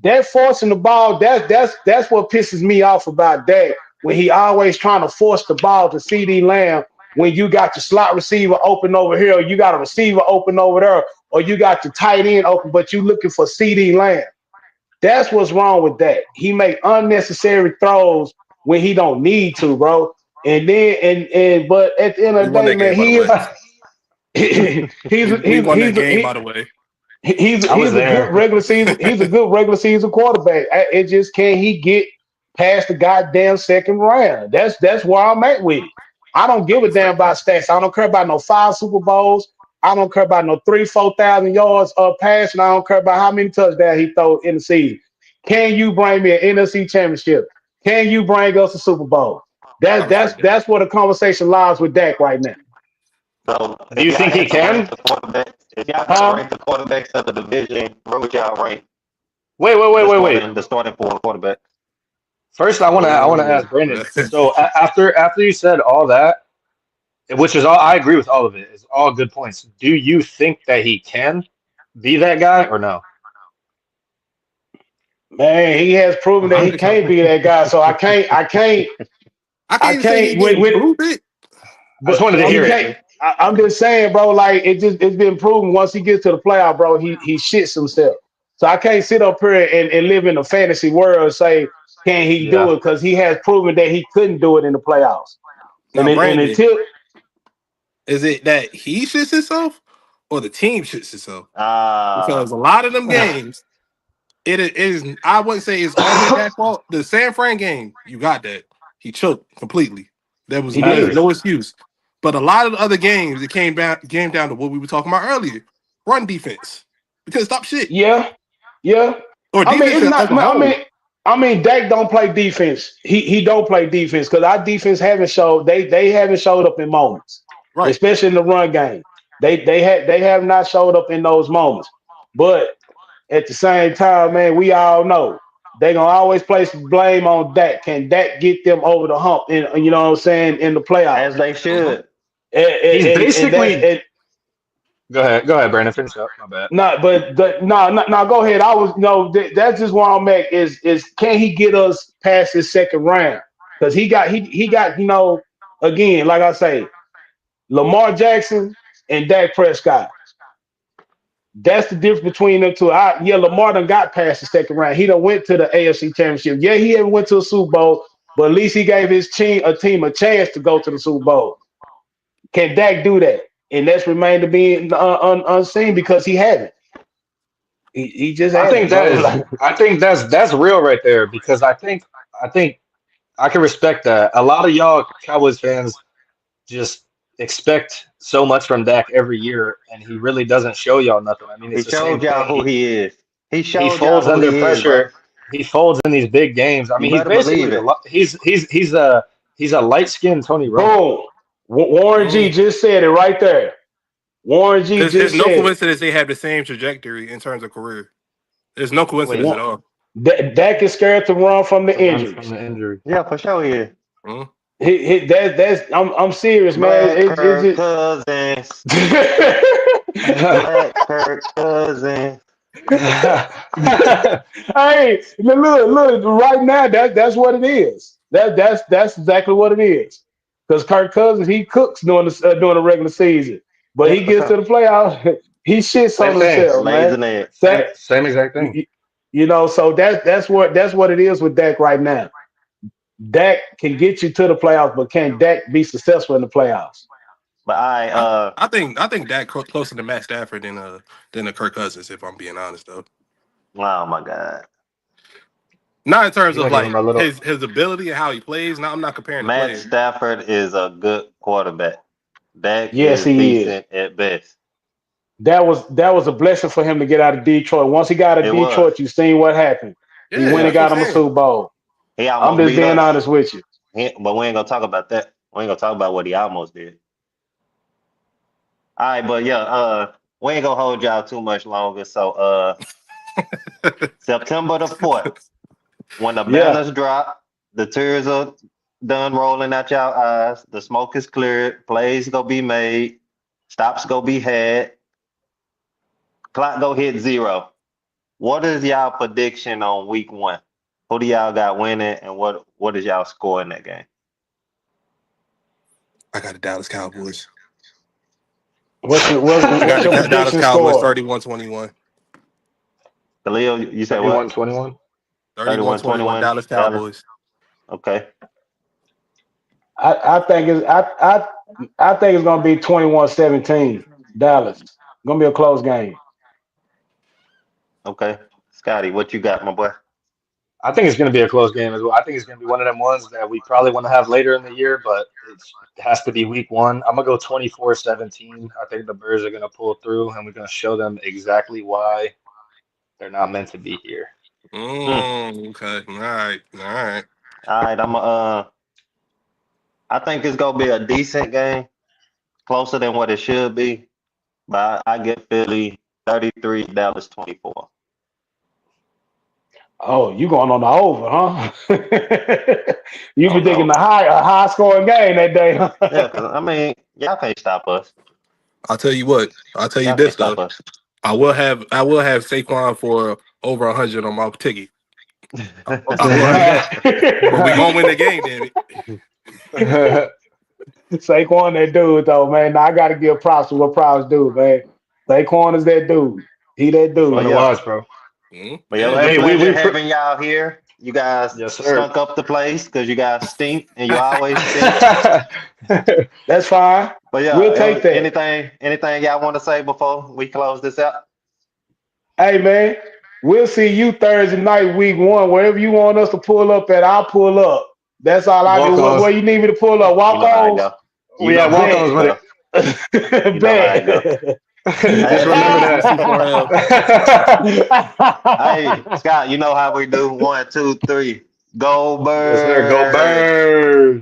that forcing the ball. That's what pisses me off about that. When he always trying to force the ball to CD Lamb when you got your slot receiver open over here, or you got a receiver open over there, or you got your tight end open, but you looking for CD Lamb. That's what's wrong with that. He make unnecessary throws when he don't need to, bro. And then but at the end of We the won day, that game, man, by the he way. is he's We won that game, by the way. I was he's a good there. regular season. He's a good regular season quarterback. It just can he get past the goddamn second round? That's where I'm at with it. I don't give a damn about stats. I don't care about no 5 Super Bowls. I don't care about no 3,000-4,000 yards of passing. I don't care about how many touchdowns he throw in the season. Can you bring me an NFC championship? Can you bring us a Super Bowl? I respect that. That's where the conversation lies with Dak right now. So Do you think he can? if y'all had to Huh? rank the quarterbacks of the division, where would y'all rank Wait. the starting four quarterback? First, I want to Oh, ask Brandon. So after you said all that, which is all, I agree with all of it. It's all good points. Do you think that he can be that guy or no? Man, he has proven that I he think so. can't be that guy. So I can't I can't even say he didn't with prove it. I just but wanted to he hear can't. it. I'm just saying, bro. Like it's been proven once he gets to the playoff, bro. He shits himself. So I can't sit up here and live in a fantasy world and say can he do Yeah. it because he has proven that he couldn't do it in the playoffs. Now, And Brandon, until is it that he shits himself or the team shits itself? Uh Because a lot of them games, it is. I wouldn't say it's always that fault. The San Fran game, you got that. He choked completely. he I There's did, agree. no excuse. But a lot of the other games, it came down to what we were talking about earlier: run defense. We couldn't stop shit, yeah, yeah. or I mean, defense it's as not. a whole. I mean, Dak don't play defense. He don't play defense because our defense haven't showed. They haven't showed up in moments, Right. especially in the run game. They have not showed up in those moments. But at the same time, man, we all know they gonna always place blame on Dak. Can Dak get them over the hump? And you know what I'm saying in the playoffs? as they Mhm. should. He's And that's basically. Go ahead, Brandon. Finish up. My bad. no, but no. Go ahead. I was no. That's just where I'm at. Is can he get us past his second round? Because he got again, like I say, Lamar Jackson and Dak Prescott. That's the difference between them two. Lamar done got past the second round. He done went to the AFC Championship. Yeah, he haven't went to a Super Bowl, but at least he gave his team a chance to go to the Super Bowl. Can Dak do that? And that's remained to be unseen because he haven't. He just I had think it, bro. that's real right there because I think I can respect that. A lot of y'all Cowboys fans just expect so much from Dak every year, and he really doesn't show y'all nothing. I mean, He it's the same showed y'all thing. who he is. He He showed y'all folds who under he is, bro. pressure. He folds in these big games. I You mean, he's better believe basically it. he's a light skinned Tony Romo. Boom. Warren G just said it right there. Warren G It's just no said it. coincidence they have the same trajectory in terms of career. There's no coincidence Wait, at all. Dak is scared to run from the to run from injuries. the injury. Yeah, for sure he is. Mm. I'm serious, man. Black It's Kirk just Cousins. Black Kirk Cousins. hey, look, right now that's what it is. That's exactly what it is. Because Kirk Cousins, he cooks during the regular season, but Yeah, he for gets to sure. the playoffs, he shits on Same thing. himself, man. Lazy Ned. Same exact thing. So that's what it is with Dak right now. Dak can get you to the playoffs, but can Dak be successful in the playoffs? But I think Dak closer to Matt Stafford than a Kirk Cousins, if I'm being honest though. oh my God. Not in terms You're of gonna give him like a little. his ability and how he plays. No, I'm not comparing the Matt players. Stafford is a good quarterback. Dak Yes, is he is. decent at best. That was a blessing for him to get out of Detroit. Once he got out of It was. Detroit, you seen what happened. He Yeah, went and that's what got I'm him a saying. Super Bowl. He I'm almost just beat being us. honest with you. But we ain't gonna talk about that. We ain't gonna talk about what he almost did. All right, but yeah, we ain't gonna hold y'all too much longer. So September the 4th, when the Yeah. banners drop, the tears are done rolling out y'all eyes, the smoke is cleared, plays gonna be made, stops gonna be had, clock go hit 0. What is y'all prediction on week 1? Who do y'all got winning, and what is y'all score in that game? I got the Dallas Cowboys. What's your I got the Dallas prediction Cowboys score? 31-21. Khalil, you said 31, what? 21. 31-21 31-21, Dallas Cowboys. Okay. I think it's gonna be 21-17. Dallas. Gonna be a close game. Okay. Scotty, what you got, my boy? I think it's going to be a close game as well. I think it's going to be one of them ones that we probably want to have later in the year, but it has to be week 1. I'm going to go 24-17. I think the Bears are going to pull through, and we're going to show them exactly why they're not meant to be here. Okay. All right. All right, I think it's gonna be a decent game, closer than what it should be. But I get Philly 33, Dallas 24. Oh, you going on the over, huh? You Oh be thinking no. a high scoring game that day, huh? Yeah, because I mean, y'all can't stop us. I'll tell you what. I'll tell you Y'all can't this stop though. us. I will have Saquon for over 100 on my ticket. I will have that. But we gonna win the game, damn it. Saquon, that dude, though, man. Now, I got to give props to what props do, man. Saquon is that dude. He that It's fun dude. But to yeah, watch, bro. but yeah, it Yeah. was a Hey, pleasure having y'all here. You guys yes, sir. stunk up the place because you guys stink and you always stink. That's fine. But yeah, We'll take that. anything y'all want to say before we close this out? Hey, man, we'll see you Thursday night, week 1. Wherever you want us to pull up at, I'll pull up. That's all I do. Where Walk-ons. you need me to pull up? You know how I Walk-ons? go. You We know have how Bet. walk-ons it with go. it. You know how I go. Bet. Just remember Hey, that. C4L. Hey, Scott, you know how we do. 1, 2, 3. Go Yes, sir. Go Birds.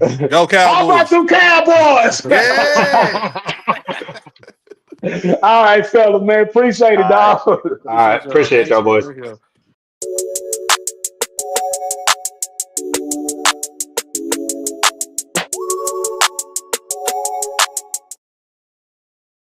Birds. Go How about Cowboys. some Cowboys? Yeah. All right, fella, man. Appreciate All it, right. dog. All right. Appreciate y'all. Appreciate Thanks, y'all, man. boys. Thank you.